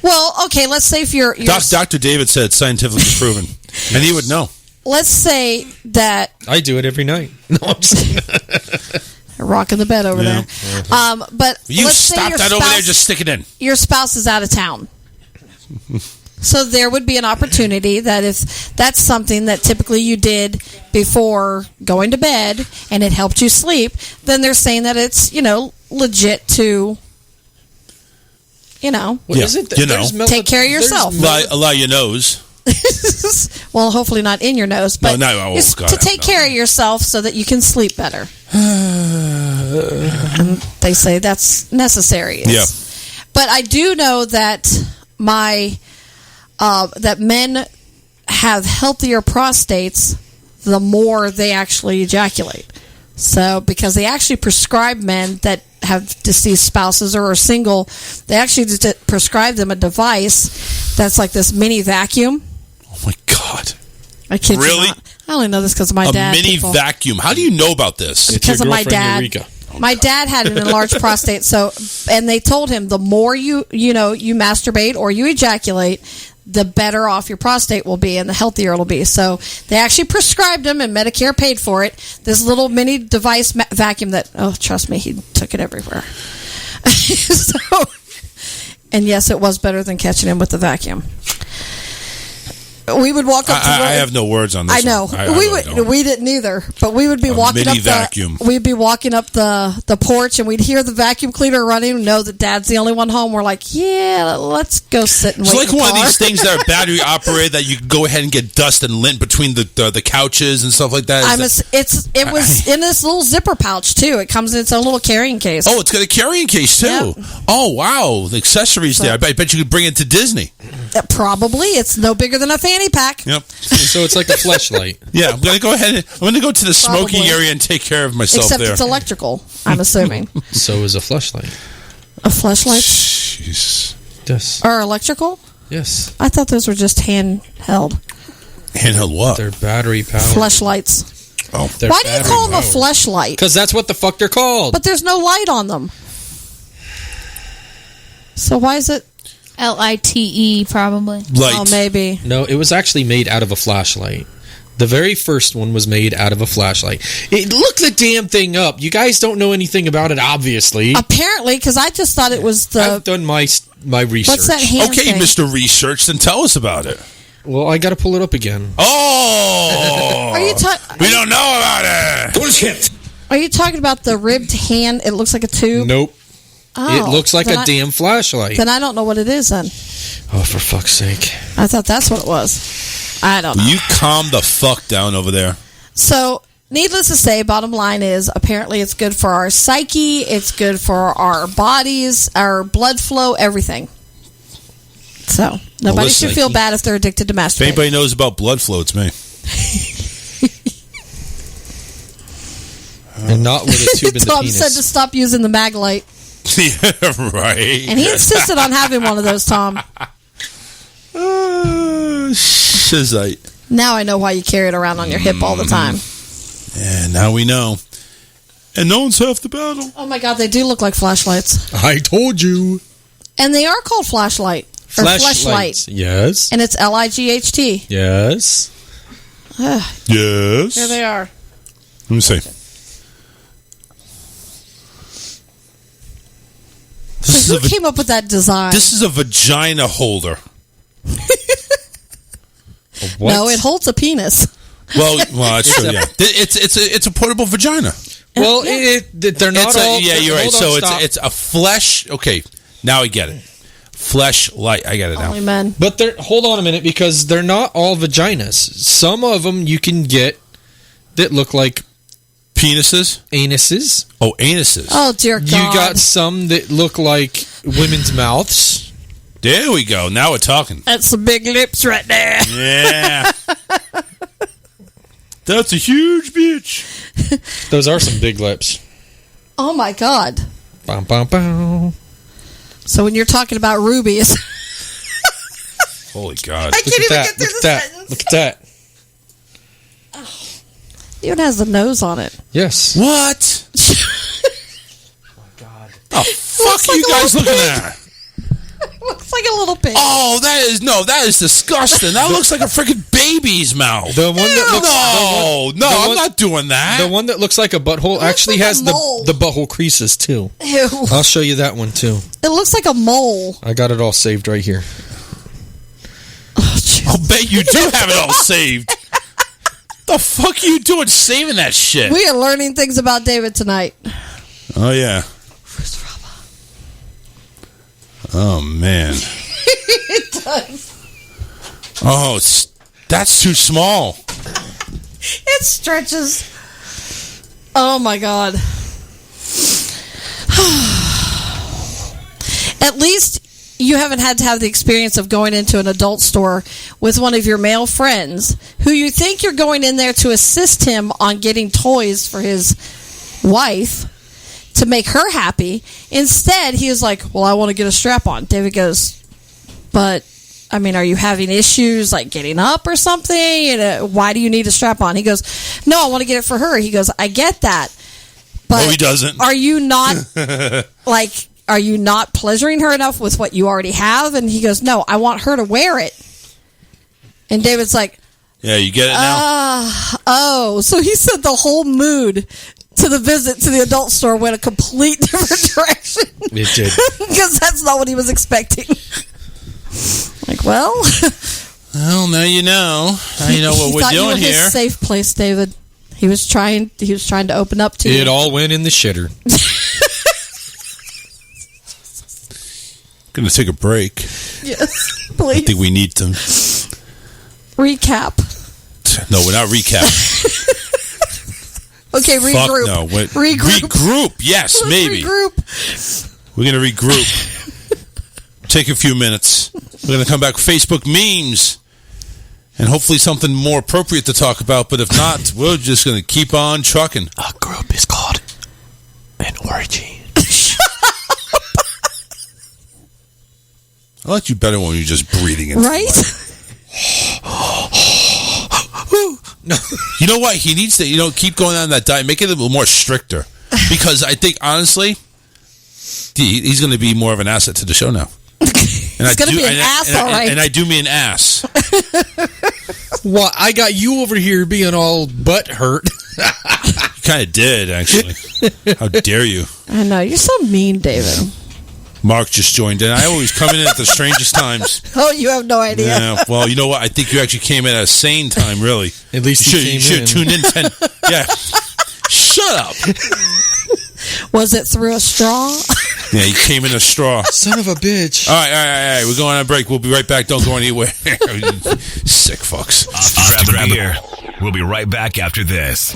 Well, okay, let's say if you're Dr. David said scientifically proven, and he would know. Let's say that I do it every night. No, I'm just rocking the bed over there. But you let's stop say that over there. Just stick it in. Your spouse is out of town. So there would be an opportunity that if that's something that typically you did before going to bed and it helped you sleep, then they're saying that it's, legit to, take care of yourself. Allow your nose. Well, hopefully not in your nose, but to take care of yourself so that you can sleep better. And they say that's necessary. Yeah. But I do know that that men have healthier prostates the more they actually ejaculate. So, because they actually prescribe men that have deceased spouses or are single, they actually prescribe them a device that's like this mini vacuum. Oh my God. I kid you Really? not. I only know this because of my dad. A mini vacuum. How do you know about this? Because of my dad. Eureka. My dad had an enlarged prostate, and they told him the more you masturbate or you ejaculate, the better off your prostate will be and the healthier it'll be. So they actually prescribed him, and Medicare paid for it, this little mini device vacuum that, trust me, he took it everywhere. And yes, it was better than catching him with the vacuum. We would walk up to I have no words on this. I know. We didn't either. But we would be walking up we'd be walking up the porch and we'd hear the vacuum cleaner running and know that Dad's the only one home. We're like, yeah, let's go sit and wait. It's like in the one car. of these things that are battery operated that you can go ahead and get dust and lint between the couches and stuff like that. It was in this little zipper pouch too. It comes in its own little carrying case. Oh, it's got a carrying case too. Yep. Oh wow, the accessories there. I bet you could bring it to Disney. Probably. It's no bigger than a fanny pack. Yep. So it's like a fleshlight. Yeah, I'm gonna go ahead. I'm gonna go to the smoking Probably. area and take care of myself Except there. it's electrical, I'm assuming. So is a fleshlight. A fleshlight? Jeez. Yes. Or electrical? Yes. I thought those were just handheld. Handheld what? They're battery powered. Fleshlights. Oh. Why do you call them a fleshlight? Because that's what the fuck they're called. But there's no light on them. So why is it LITE? Probably. Light. Oh, maybe. No, it was actually made out of a flashlight. The very first one was made out of a flashlight. Look the damn thing up. You guys don't know anything about it, obviously. Apparently, because I just thought it was the... I've done my research. What's that hand Okay, thing? Mr. Research, then tell us about it. Well, I got to pull it up again. Oh! Are you we don't know about it. Bullshit. Are you talking about the ribbed hand? It looks like a tube? Nope. Oh, it looks like then a damn flashlight. Then I don't know what it is then. Oh, for fuck's sake. I thought that's what it was. I don't know. You calm the fuck down over there. So, needless to say, bottom line is apparently it's good for our psyche, it's good for our bodies, our blood flow, everything. So, nobody should feel bad if they're addicted to If masturbating. anybody knows about blood flow, it's me. And not with a tube in the Tom penis. said to stop using the mag light. Yeah, right. And he insisted on having one of those, Tom. Shizite. Now I know why you carry it around on your hip all the time. And now we know. And no one's half the battle. Oh my God, they do look like flashlights. I told you. And they are called flashlight. Or fleshlight. Yes. And it's LIGHT. Yes. Yes. Here they are. Let me see. So who came up with that design? This is a vagina holder. What? No, it holds a penis. Well, that's true. Yeah, it's a portable vagina. Well, they're not all. Yeah, you're right. Hold So on, stop. it's a flesh. Okay, now I get it. Flesh light. I get it now. Only men. But hold on a minute, because they're not all vaginas. Some of them you can get that look like penises, anuses. Oh, anuses. Oh dear God! You got some that look like women's mouths. There we go. Now we're talking. That's some big lips right there. Yeah. That's a huge bitch. Those are some big lips. Oh my God! Bum, bum, bum. So when you're talking about rubies, Holy God! I can't even get through the sentence. Look at that. It has the nose on it. Yes. What? The fuck are you guys looking at? Looks like a little pig. Oh, that is disgusting. That looks like a freaking baby's mouth. The one that looks I'm not doing that. The one that looks like a butthole actually like a has mole. the butthole creases too. Ew. I'll show you that one too. It looks like a mole. I got it all saved right here. I'll bet you do have it all saved. The fuck are you doing saving that shit? We are learning things about David tonight. Oh, yeah. Oh, man. It does. Oh, that's too small. It stretches. Oh my God. At least you haven't had to have the experience of going into an adult store with one of your male friends who you think you're going in there to assist him on getting toys for his wife to make her happy. Instead, he was like, well, I want to get a strap-on. David goes, but, I mean, are you having issues like getting up or something? Why do you need a strap-on? He goes, no, I want to get it for her. He goes, I get that. But no, he doesn't. Are you not, are you not pleasuring her enough with what you already have? And he goes, no, I want her to wear it. And David's like, yeah, you get it now? Oh, so he said the whole mood to the visit to the adult store went a complete different direction. It did. Because that's not what he was expecting. Like, well, Well, now you know. Now you know what we're thought you doing were here. his safe place, David. He was trying to open up to you. It all went in the shitter. Going to take a break. Yes, please. I think we need to. Recap. No, we're not recapping. Okay, regroup. Fuck no. Regroup. Regroup. Yes, Let's maybe. Regroup. We're going to regroup. Take a few minutes. We're going to come back with Facebook memes. And hopefully something more appropriate to talk about. But if not, we're just going to keep on trucking. Our group is called an orgy. I like you better when you're just breathing into right? No. You know what? He needs to, keep going on that diet. Make it a little more stricter. Because I think, honestly, he's going to be more of an asset to the show now. And He's going to be an ass, all right. And I do mean ass. Well, I got you over here being all butt hurt. You kind of did, actually. How dare you? I know. You're so mean, David. Mark just joined in. I always come in at the strangest times. Oh, you have no idea. Yeah, well, you know what? I think you actually came in at a sane time, really. At least you should tune in 10. Yeah. Shut up. Was it through a straw? Yeah, he came in a straw. Son of a bitch. All right. We're going on a break. We'll be right back. Don't go anywhere. Sick fucks. Grab the beer. We'll be right back after this.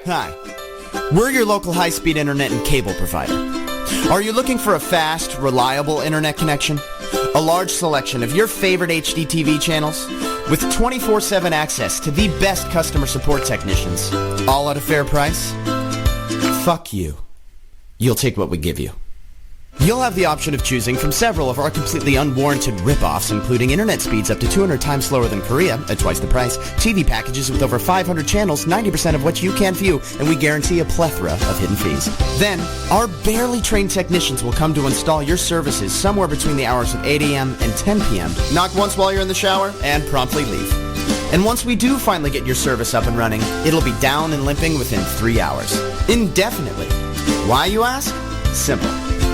Hi. We're your local high-speed internet and cable provider. Are you looking for a fast, reliable internet connection? A large selection of your favorite HD TV channels? With 24/7 access to the best customer support technicians, all at a fair price? Fuck you. You'll take what we give you. You'll have the option of choosing from several of our completely unwarranted rip-offs, including internet speeds up to 200 times slower than Korea at twice the price, TV packages with over 500 channels, 90% of which you can't view, and we guarantee a plethora of hidden fees. Then, our barely trained technicians will come to install your services somewhere between the hours of 8 a.m. and 10 p.m. Knock once while you're in the shower, and promptly leave. And once we do finally get your service up and running, it'll be down and limping within 3 hours. Indefinitely. Why, you ask? Simple.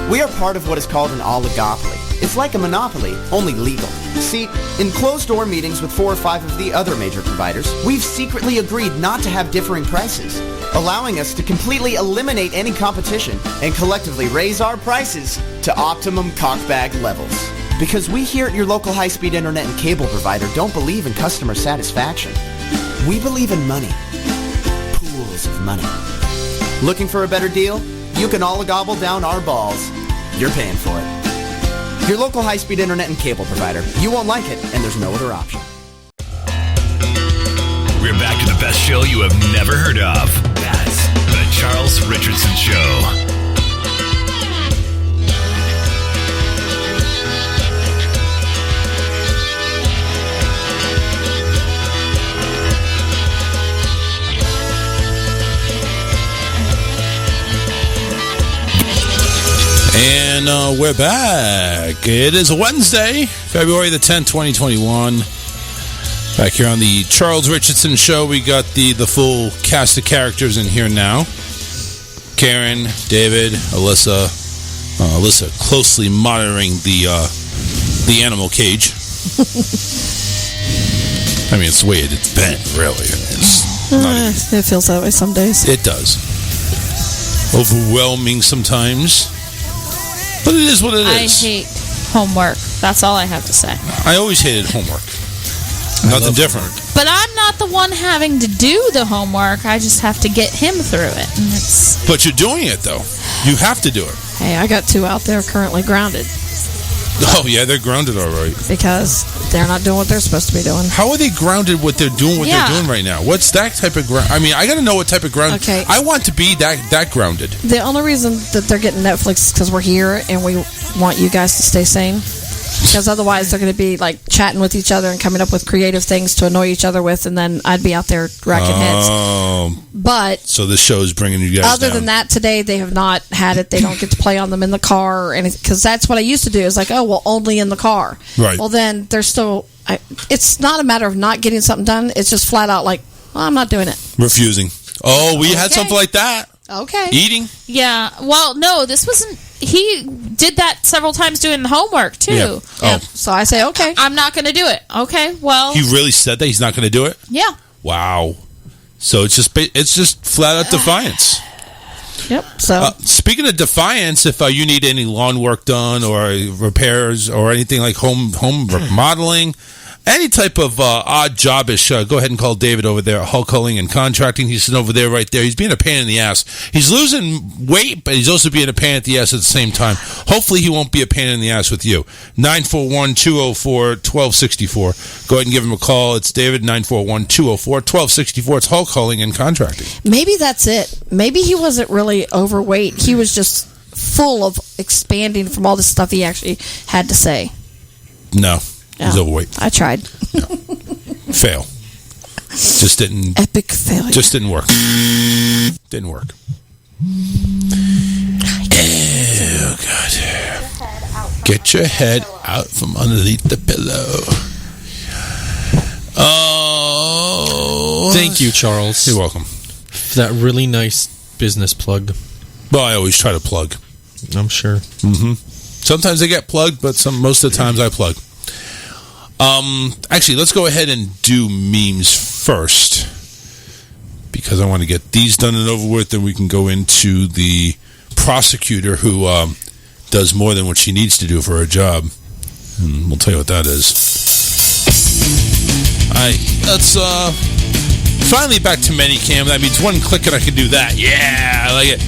We are part of what is called an oligopoly. It's like a monopoly, only legal. See, in closed-door meetings with 4 or 5 of the other major providers, we've secretly agreed not to have differing prices, allowing us to completely eliminate any competition and collectively raise our prices to optimum cockbag levels. Because we here at your local high-speed internet and cable provider don't believe in customer satisfaction. We believe in money. Pools of money. Looking for a better deal? You can all gobble down our balls. You're paying for it. Your local high-speed internet and cable provider. You won't like it, and there's no other option. We're back to the best show you have never heard of. That's The Charles Richardson Show. And we're back. It is a Wednesday, February the 10th, 2021. Back here on the Charles Richardson Show, we got the full cast of characters in here now. Karen, David, Alyssa. Alyssa closely monitoring the animal cage. I mean, it's the way it's been, really. It feels that way some days. It does. Overwhelming sometimes. But it is what it is. I hate homework. That's all I have to say. I always hated homework. Nothing different. Homework. But I'm not the one having to do the homework. I just have to get him through it. And it's... But you're doing it, though. You have to do it. Hey, I got 2 out there currently grounded. Oh, yeah, they're grounded all right. Because they're not doing what they're supposed to be doing. How are they grounded what they're doing they're doing right now? What's that type of ground? I mean, I got to know what type of ground. Okay. I want to be that grounded. The only reason that they're getting Netflix is because we're here and we want you guys to stay sane. Because otherwise they're going to be like chatting with each other and coming up with creative things to annoy each other with, and then I'd be out there racking heads. But so this show is bringing you guys other down. than that, today they have not had it. They don't get to play on them in the car or anything, because that's what I used to do. Is like, oh well, only in the car. Right. Well, then they're still. It's not a matter of not getting something done. It's just flat out like, well, I'm not doing it. Refusing. Oh, we had something like that. Okay. Eating. Yeah. Well, no, this wasn't. He did that several times doing the homework, too. Yeah. Oh. So I say, okay. I'm not going to do it. Okay, well. He really said that he's not going to do it? Yeah. Wow. So it's just flat out defiance. Yep. So speaking of defiance, if you need any lawn work done or repairs or anything like home remodeling, any type of odd job-ish, go ahead and call David over there at Hull Culling and Contracting. He's sitting over there right there. He's being a pain in the ass. He's losing weight, but he's also being a pain at the ass at the same time. Hopefully he won't be a pain in the ass with you. 941-204-1264. Go ahead and give him a call. It's David, 941-204-1264. It's Hull Culling and Contracting. Maybe that's it. Maybe he wasn't really overweight. He was just full of expanding from all the stuff he actually had to say. No. He's overweight. I tried. No. Fail. Just didn't. Epic failure. Just didn't work. Didn't work. Oh, God. Get your head out from underneath the pillow. Oh. Thank you, Charles. You're welcome. For that really nice business plug. Well, I always try to plug. I'm sure. Mm-hmm. Sometimes I get plugged, but most of the times I plug. Actually, let's go ahead and do memes first, because I want to get these done and over with, and we can go into the prosecutor who does more than what she needs to do for her job. And we'll tell you what that is. All right, let's Finally back to Minicam. That means one click and I can do that. Yeah, I like it.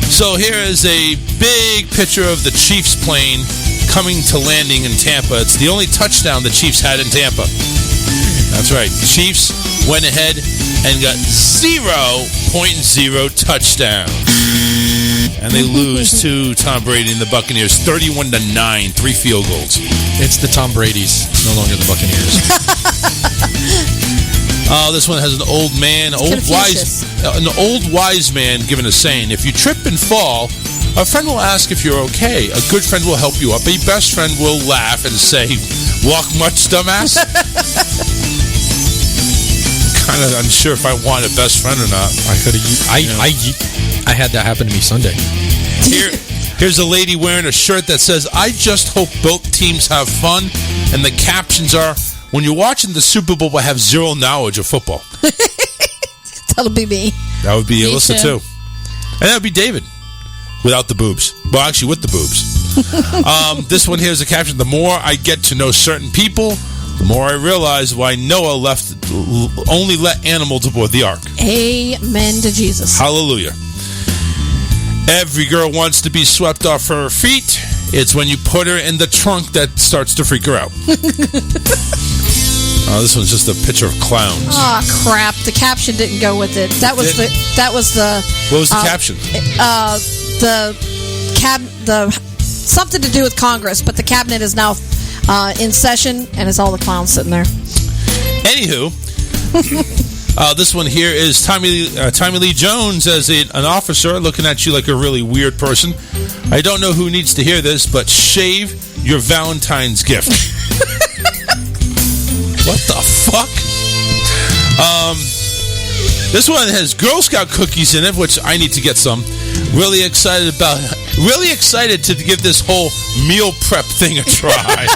So here is a big picture of the Chiefs plane coming to landing in Tampa. It's the only touchdown the Chiefs had in Tampa. That's right. The Chiefs went ahead and got 0.0 touchdown. And they lose to Tom Brady and the Buccaneers 31-9, 3 field goals. It's the Tom Brady's, no longer the Buccaneers. This one has an old man, an old wise man giving a saying: if you trip and fall, a friend will ask if you're okay. A good friend will help you up. A best friend will laugh and say, "Walk much, dumbass." Kind of unsure if I want a best friend or not. I had that happen to me Sunday. Here's a lady wearing a shirt that says, "I just hope both teams have fun," and the captions are, "When you're watching the Super Bowl, I have zero knowledge of football." That'll be me. That would be Alyssa too. And that would be David. Without the boobs. Well, actually, with the boobs. This one here is a caption: "The more I get to know certain people, the more I realize why Noah only let animals aboard the ark." Amen to Jesus. Hallelujah. Every girl wants to be swept off her feet. It's when you put her in the trunk that starts to freak her out. This one's just a picture of clowns. Oh crap! The caption didn't go with it. That was the. What was the caption? Something to do with Congress, but the cabinet is now in session, and it's all the clowns sitting there. Anywho, this one here is Tommy Lee Jones as an officer looking at you like a really weird person. I don't know who needs to hear this, but shave your Valentine's gift. What the fuck? This one has Girl Scout cookies in it, which I need to get some. Really excited to give this whole meal prep thing a try.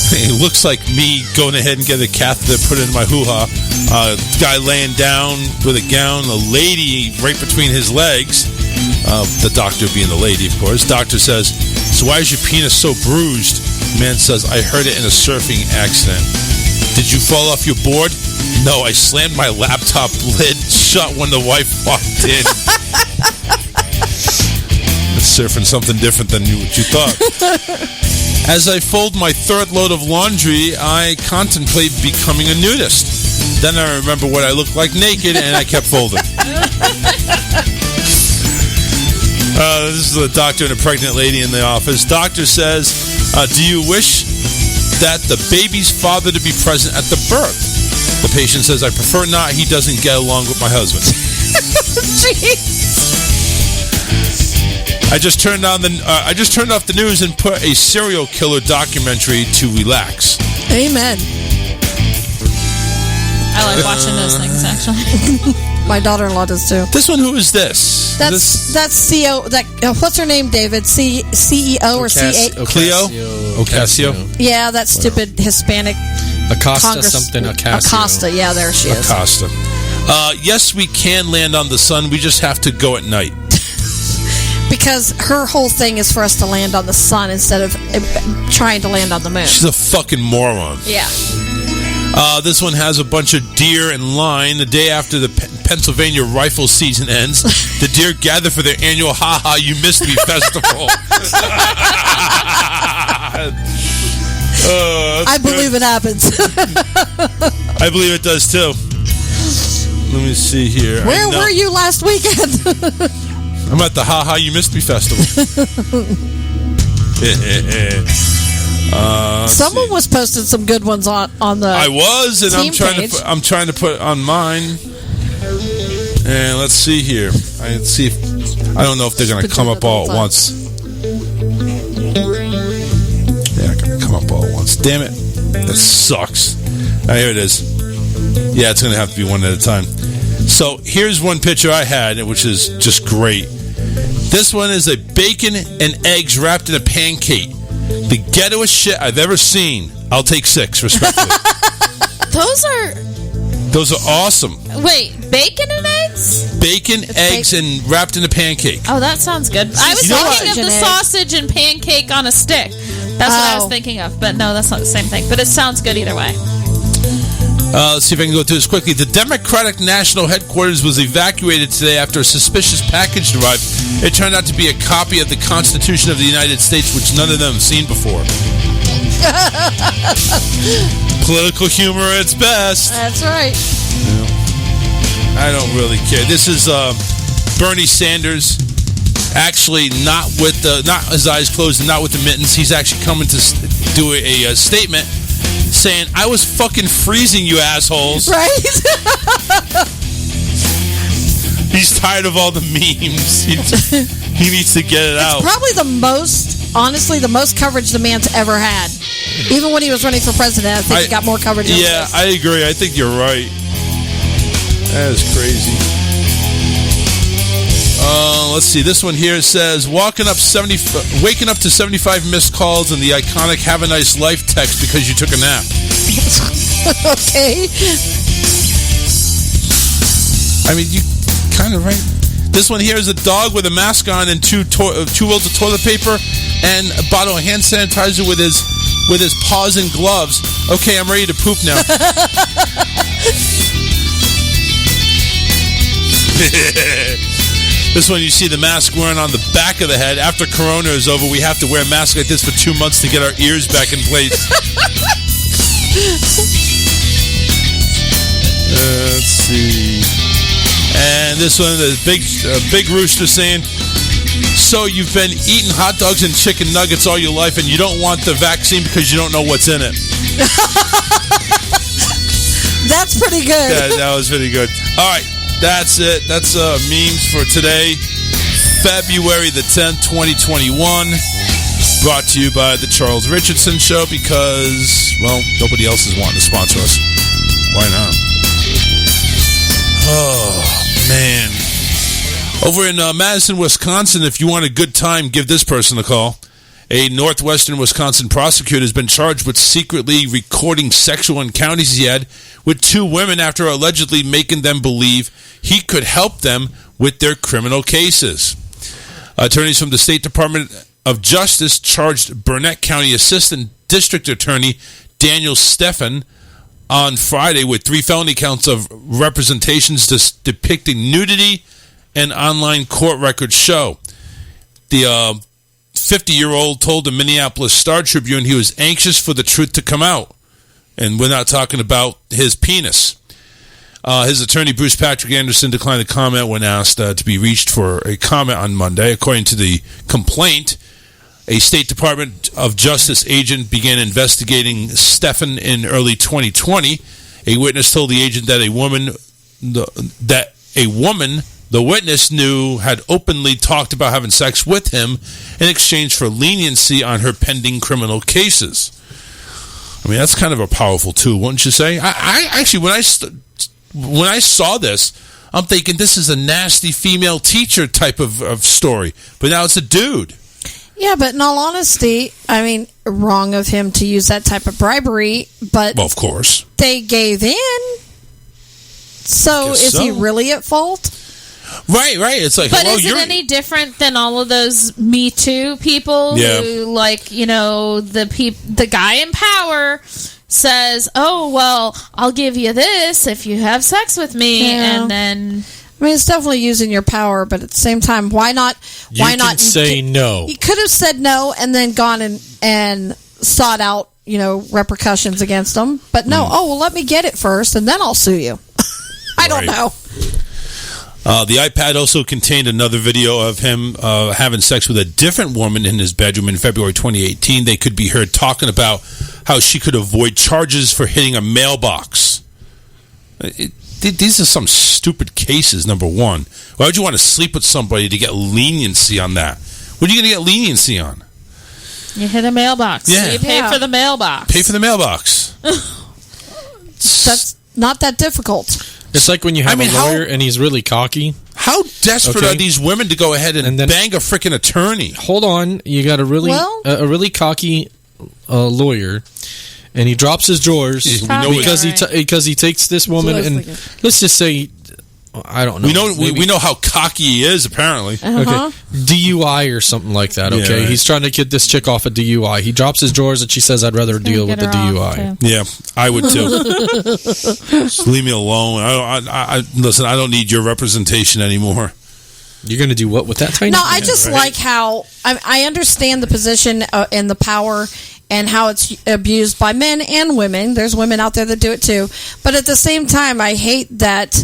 It looks like me going ahead and get a catheter put in my hoo-ha. Guy laying down with a gown, a lady right between his legs. The doctor being the lady, of course. Doctor says, "So why is your penis so bruised?" Man says, "I heard it in a surfing accident." "Did you fall off your board?" "No, I slammed my laptop lid shut when the wife walked in." It's surfing something different than what you thought. "As I fold my third load of laundry, I contemplate becoming a nudist. Then I remember what I looked like naked, and I kept folding." This is a doctor and a pregnant lady in the office. Doctor says, "Do you wish that the baby's father to be present at the birth?" The patient says, "I prefer not. He doesn't get along with my husband." Jeez. I just turned off the news and put a serial killer documentary to relax. Amen. I like watching those things, actually. My daughter-in-law does too. This one, who is this? That's CEO. What's her name, David? CEO or CA? Cleo? Ocasio? Yeah, that stupid Hispanic. Acosta something. Acosta. Yeah, there she is. Acosta. Yes, we can land on the sun. We just have to go at night. Because her whole thing is for us to land on the sun instead of trying to land on the moon. She's a fucking moron. Yeah. This one has a bunch of deer in line. The day after the Pennsylvania rifle season ends, the deer gather for their annual "Ha Ha, You Missed Me" festival. I believe it happens. I believe it does too. Let me see here. Where were you last weekend? I'm at the Ha Ha, You Missed Me festival. Someone was posting some good ones on the. I was, and team I'm trying to put it on mine. And let's see here. I don't know if they're going to come up all at once. They're not going to come up all at once. Damn it! That sucks. Here it is. Yeah, it's going to have to be one at a time. So here's one picture I had, which is just great. This one is a bacon and eggs wrapped in a pancake. The ghettoest shit I've ever seen. I'll take 6, respectfully. Those are awesome. Wait, bacon and eggs? eggs? Bacon, eggs, and wrapped in a pancake. Oh, that sounds good. I was thinking of the sausage and pancake on a stick. That's what I was thinking of. But no, that's not the same thing. But it sounds good either way. Let's see if I can go through this quickly. The Democratic National Headquarters was evacuated today after a suspicious package arrived. It turned out to be a copy of the Constitution of the United States, which none of them have seen before. Political humor at its best. That's right. I don't really care. This is Bernie Sanders, actually not his eyes closed and not with the mittens. He's actually coming to do a statement saying, "I was fucking freezing, you assholes." Right? He's tired of all the memes. He needs to get it out. It's probably honestly, the most coverage the man's ever had. Even when he was running for president, I think he got more coverage. Yeah, I agree. I think you're right. That is crazy. Let's see. This one here says, waking up to 75 missed calls and the iconic "Have a nice life" text because you took a nap. Okay. I mean, you kind of right. This one here is a dog with a mask on and two rolls of toilet paper and a bottle of hand sanitizer with his paws and gloves. Okay, I'm ready to poop now. This one, you see the mask wearing on the back of the head. After Corona is over, we have to wear masks like this for 2 months to get our ears back in place. Let's see. And this one, the big rooster saying, "So you've been eating hot dogs and chicken nuggets all your life and you don't want the vaccine because you don't know what's in it." That's pretty good. Yeah, that was pretty good. All right. That's it. That's memes for today, February the 10th, 2021. Brought to you by the Charles Richardson Show because, well, nobody else is wanting to sponsor us. Why not? Oh, man. Over in Madison, Wisconsin, if you want a good time, give this person a call. A northwestern Wisconsin prosecutor has been charged with secretly recording sexual encounters he had with two women after allegedly making them believe he could help them with their criminal cases. Attorneys from the State Department of Justice charged Burnett County Assistant District Attorney Daniel Stephan on Friday with 3 felony counts of representations depicting nudity and online court records show. The 50-year-old told the Minneapolis Star-Tribune he was anxious for the truth to come out. And we're not talking about his penis. His attorney, Bruce Patrick Anderson, declined to comment when asked to be reached for a comment on Monday. According to the complaint, a State Department of Justice agent began investigating Stephan in early 2020. A witness told the agent that a woman the witness knew had openly talked about having sex with him in exchange for leniency on her pending criminal cases. I mean, that's kind of a powerful tool, wouldn't you say? I actually, when I saw this, I'm thinking this is a nasty female teacher type of story. But now it's a dude. Yeah, but in all honesty, I mean, wrong of him to use that type of bribery, but... Well, of course. They gave in. So is he really at fault? Right. It's like, but is it any different than all of those Me Too people who, like, you know, the guy in power says, "Oh, well, I'll give you this if you have sex with me," and then. I mean, it's definitely using your power, but at the same time, why not? Why not say no? He could have said no and then gone and sought out, you know, repercussions against them. But no, let me get it first, and then I'll sue you. I don't know. The iPad also contained another video of him having sex with a different woman in his bedroom in February 2018. They could be heard talking about how she could avoid charges for hitting a mailbox. These are some stupid cases, number one. Why would you want to sleep with somebody to get leniency on that? What are you going to get leniency on? You hit a mailbox. Yeah. So you pay for the mailbox. Pay for the mailbox. That's not that difficult. It's like when you have a lawyer and he's really cocky. How desperate are these women to go ahead and then bang a freaking attorney? Hold on. You got a really cocky lawyer, and he drops his drawers because he takes this woman and let's just say I don't know. We know how cocky he is, apparently. Okay, DUI or something like that. Okay, Yeah, right. He's trying to get this chick off a DUI. He drops his drawers and she says, "I'd rather deal with the DUI." Yeah, I would too. Just leave me alone. I listen. I don't need your representation anymore. You're going to do what with that tiny? No, I just like how I understand the position and the power and how it's abused by men and women. There's women out there that do it too, but at the same time, I hate that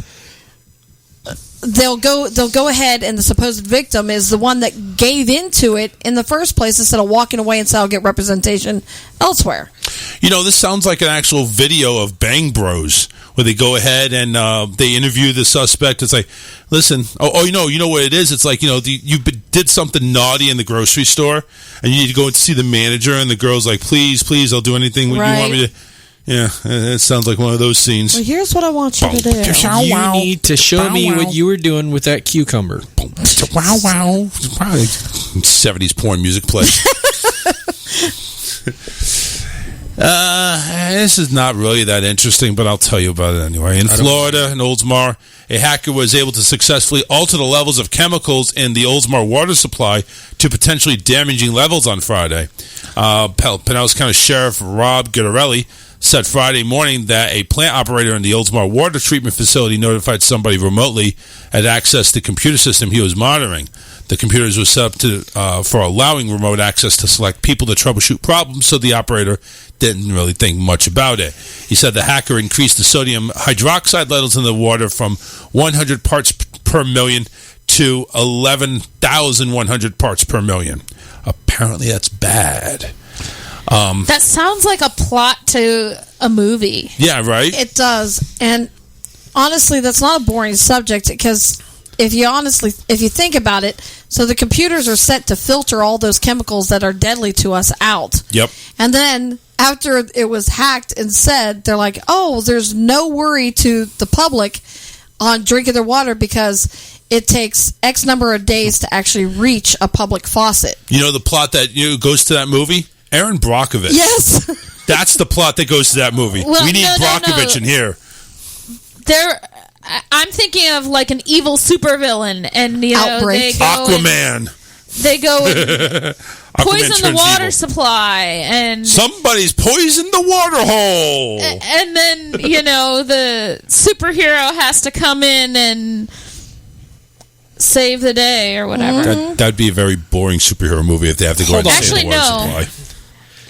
they'll go ahead and the supposed victim is the one that gave into it in the first place instead of walking away and say I'll get representation elsewhere. You know, this sounds like an actual video of Bang Bros where they go ahead and they interview the suspect. It's like, listen, you know what it is? It's like, you did something naughty in the grocery store and you need to go and see the manager, and the girl's like, please, I'll do anything you want me to. Yeah, it sounds like one of those scenes. Well, here's what I want you to do. You need to show me what you were doing with that cucumber. Wow, wow. Probably 70s porn music play. This is not really that interesting, but I'll tell you about it anyway. In Florida, in Oldsmar, a hacker was able to successfully alter the levels of chemicals in the Oldsmar water supply to potentially damaging levels on Friday. Pinellas County Sheriff Rob Guidarelli said Friday morning that a plant operator in the Oldsmar water treatment facility notified somebody remotely had access to the computer system he was monitoring. The computers were set up for allowing remote access to select people to troubleshoot problems, so the operator didn't really think much about it. He said the hacker increased the sodium hydroxide levels in the water from 100 parts per million to 11,100 parts per million. Apparently that's bad. That sounds like a plot to a movie. Yeah, right? It does. And honestly, that's not a boring subject because if you think about it, so the computers are set to filter all those chemicals that are deadly to us out. Yep. And then after it was hacked and said, they're like, oh, there's no worry to the public on drinking their water because it takes X number of days to actually reach a public faucet. You know the plot that goes to that movie? Aaron Brockovich. Yes. That's the plot that goes to that movie. Well, we need Brockovich in here. I'm thinking of like an evil supervillain, and they go Aquaman. They go and poison the water supply, and somebody's poisoned the water hole. And then the superhero has to come in and save the day or whatever. That'd be a very boring superhero movie if they have to go and save the water supply.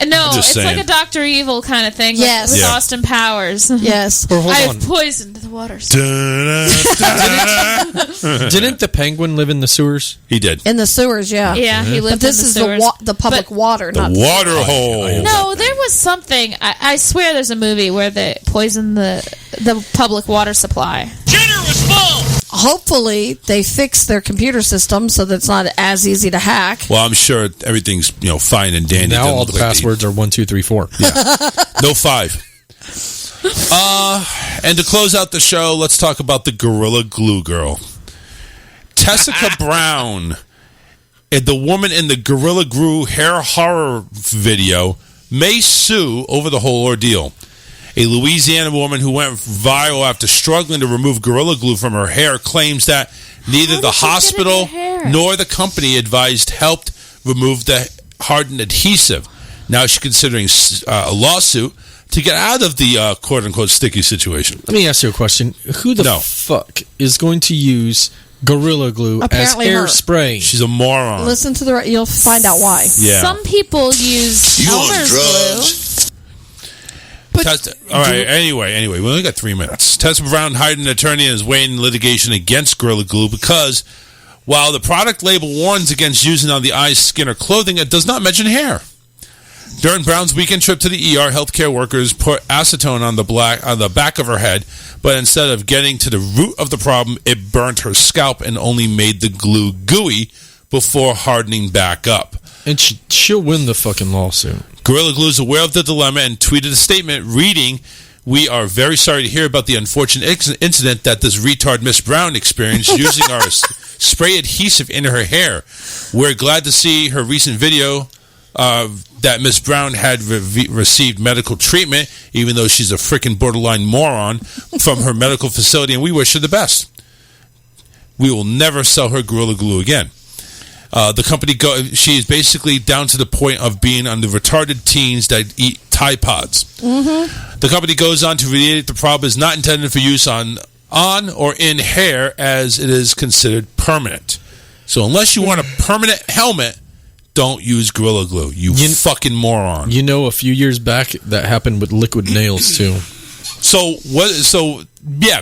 No, it's saying. like a Dr. Evil kind of thing. Yes. With Austin Powers. Yes. I have poisoned the water supply. Didn't the penguin live in the sewers? He did. In the sewers, yeah. Yeah, he lived But this in the is sewers. the public water, The not water hole. No, there was something. I swear there's a movie where they poisoned the public water supply. Generous full! Hopefully, they fix their computer system so that it's not as easy to hack. Well, I'm sure everything's fine and dandy. Now all the passwords are 1, 2, 3, 4. Yeah. No 5. And to close out the show, let's talk about the Gorilla Glue Girl. Tessica Brown, the woman in the Gorilla Glue hair horror video, may sue over the whole ordeal. A Louisiana woman who went viral after struggling to remove Gorilla Glue from her hair claims that neither the hospital nor the company advised helped remove the hardened adhesive. Now she's considering a lawsuit to get out of the quote-unquote sticky situation. Let me ask you a question. Who the fuck is going to use Gorilla Glue Apparently as her. hairspray? She's a moron. Listen to you'll find out why. Yeah. Some people use Elmer's glue. All right. Anyway, we only got 3 minutes. Tessa Brown hired an attorney and is weighing litigation against Gorilla Glue because while the product label warns against using on the eyes, skin, or clothing, it does not mention hair. During Brown's weekend trip to the ER, healthcare workers put acetone on the back of her head, but instead of getting to the root of the problem, it burnt her scalp and only made the glue gooey before hardening back up. And she'll win the fucking lawsuit. Gorilla Glue is aware of the dilemma and tweeted a statement reading, "We are very sorry to hear about the unfortunate incident that this retard Miss Brown experienced using our spray adhesive in her hair. We're glad to see her recent video that Miss Brown had received medical treatment, even though she's a freaking borderline moron, from her medical facility, and we wish her the best." we will never sell her Gorilla Glue again. The company she is basically down to the point of being on the retarded teens that eat Tide Pods. Mm-hmm. The company goes on to reiterate the problem is not intended for use on or in hair, as it is considered permanent. So unless you want a permanent helmet, don't use Gorilla Glue. You fucking moron. You know, a few years back that happened with liquid nails too. So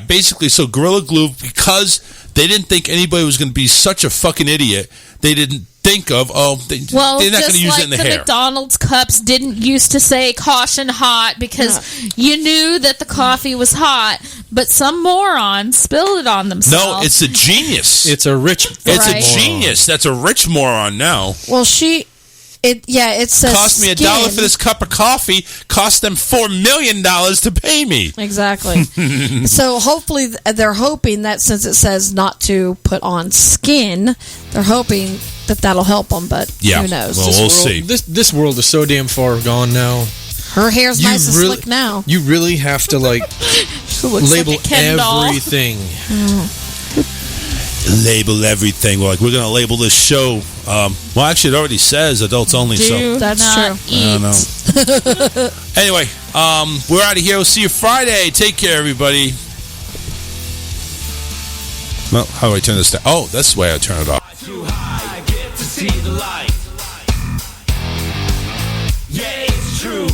basically, Gorilla Glue, because they didn't think anybody was going to be such a fucking idiot, they didn't think of they're not going to use it in the hair. McDonald's cups didn't used to say caution hot because you knew that the coffee was hot, but some moron spilled it on themselves. No, it's a genius. It's a genius. That's a rich moron now. Well, it says cost me $1 for this cup of coffee. Cost them $4 million to pay me. Exactly. So hopefully they're hoping that since it says not to put on skin, they're hoping that that'll help them. But who knows? Well, we'll see. This world is so damn far gone now. Her hair's nice and slick now. You really have to label everything. Label everything. We're going to label this show. Well, actually, it already says adults only. That's true. I don't know. Anyway, we're out of here. We'll see you Friday. Take care, everybody. Well, how do I turn this down? Oh, that's the way I turn it off. Too high, I get to see the light. Yeah, it's true.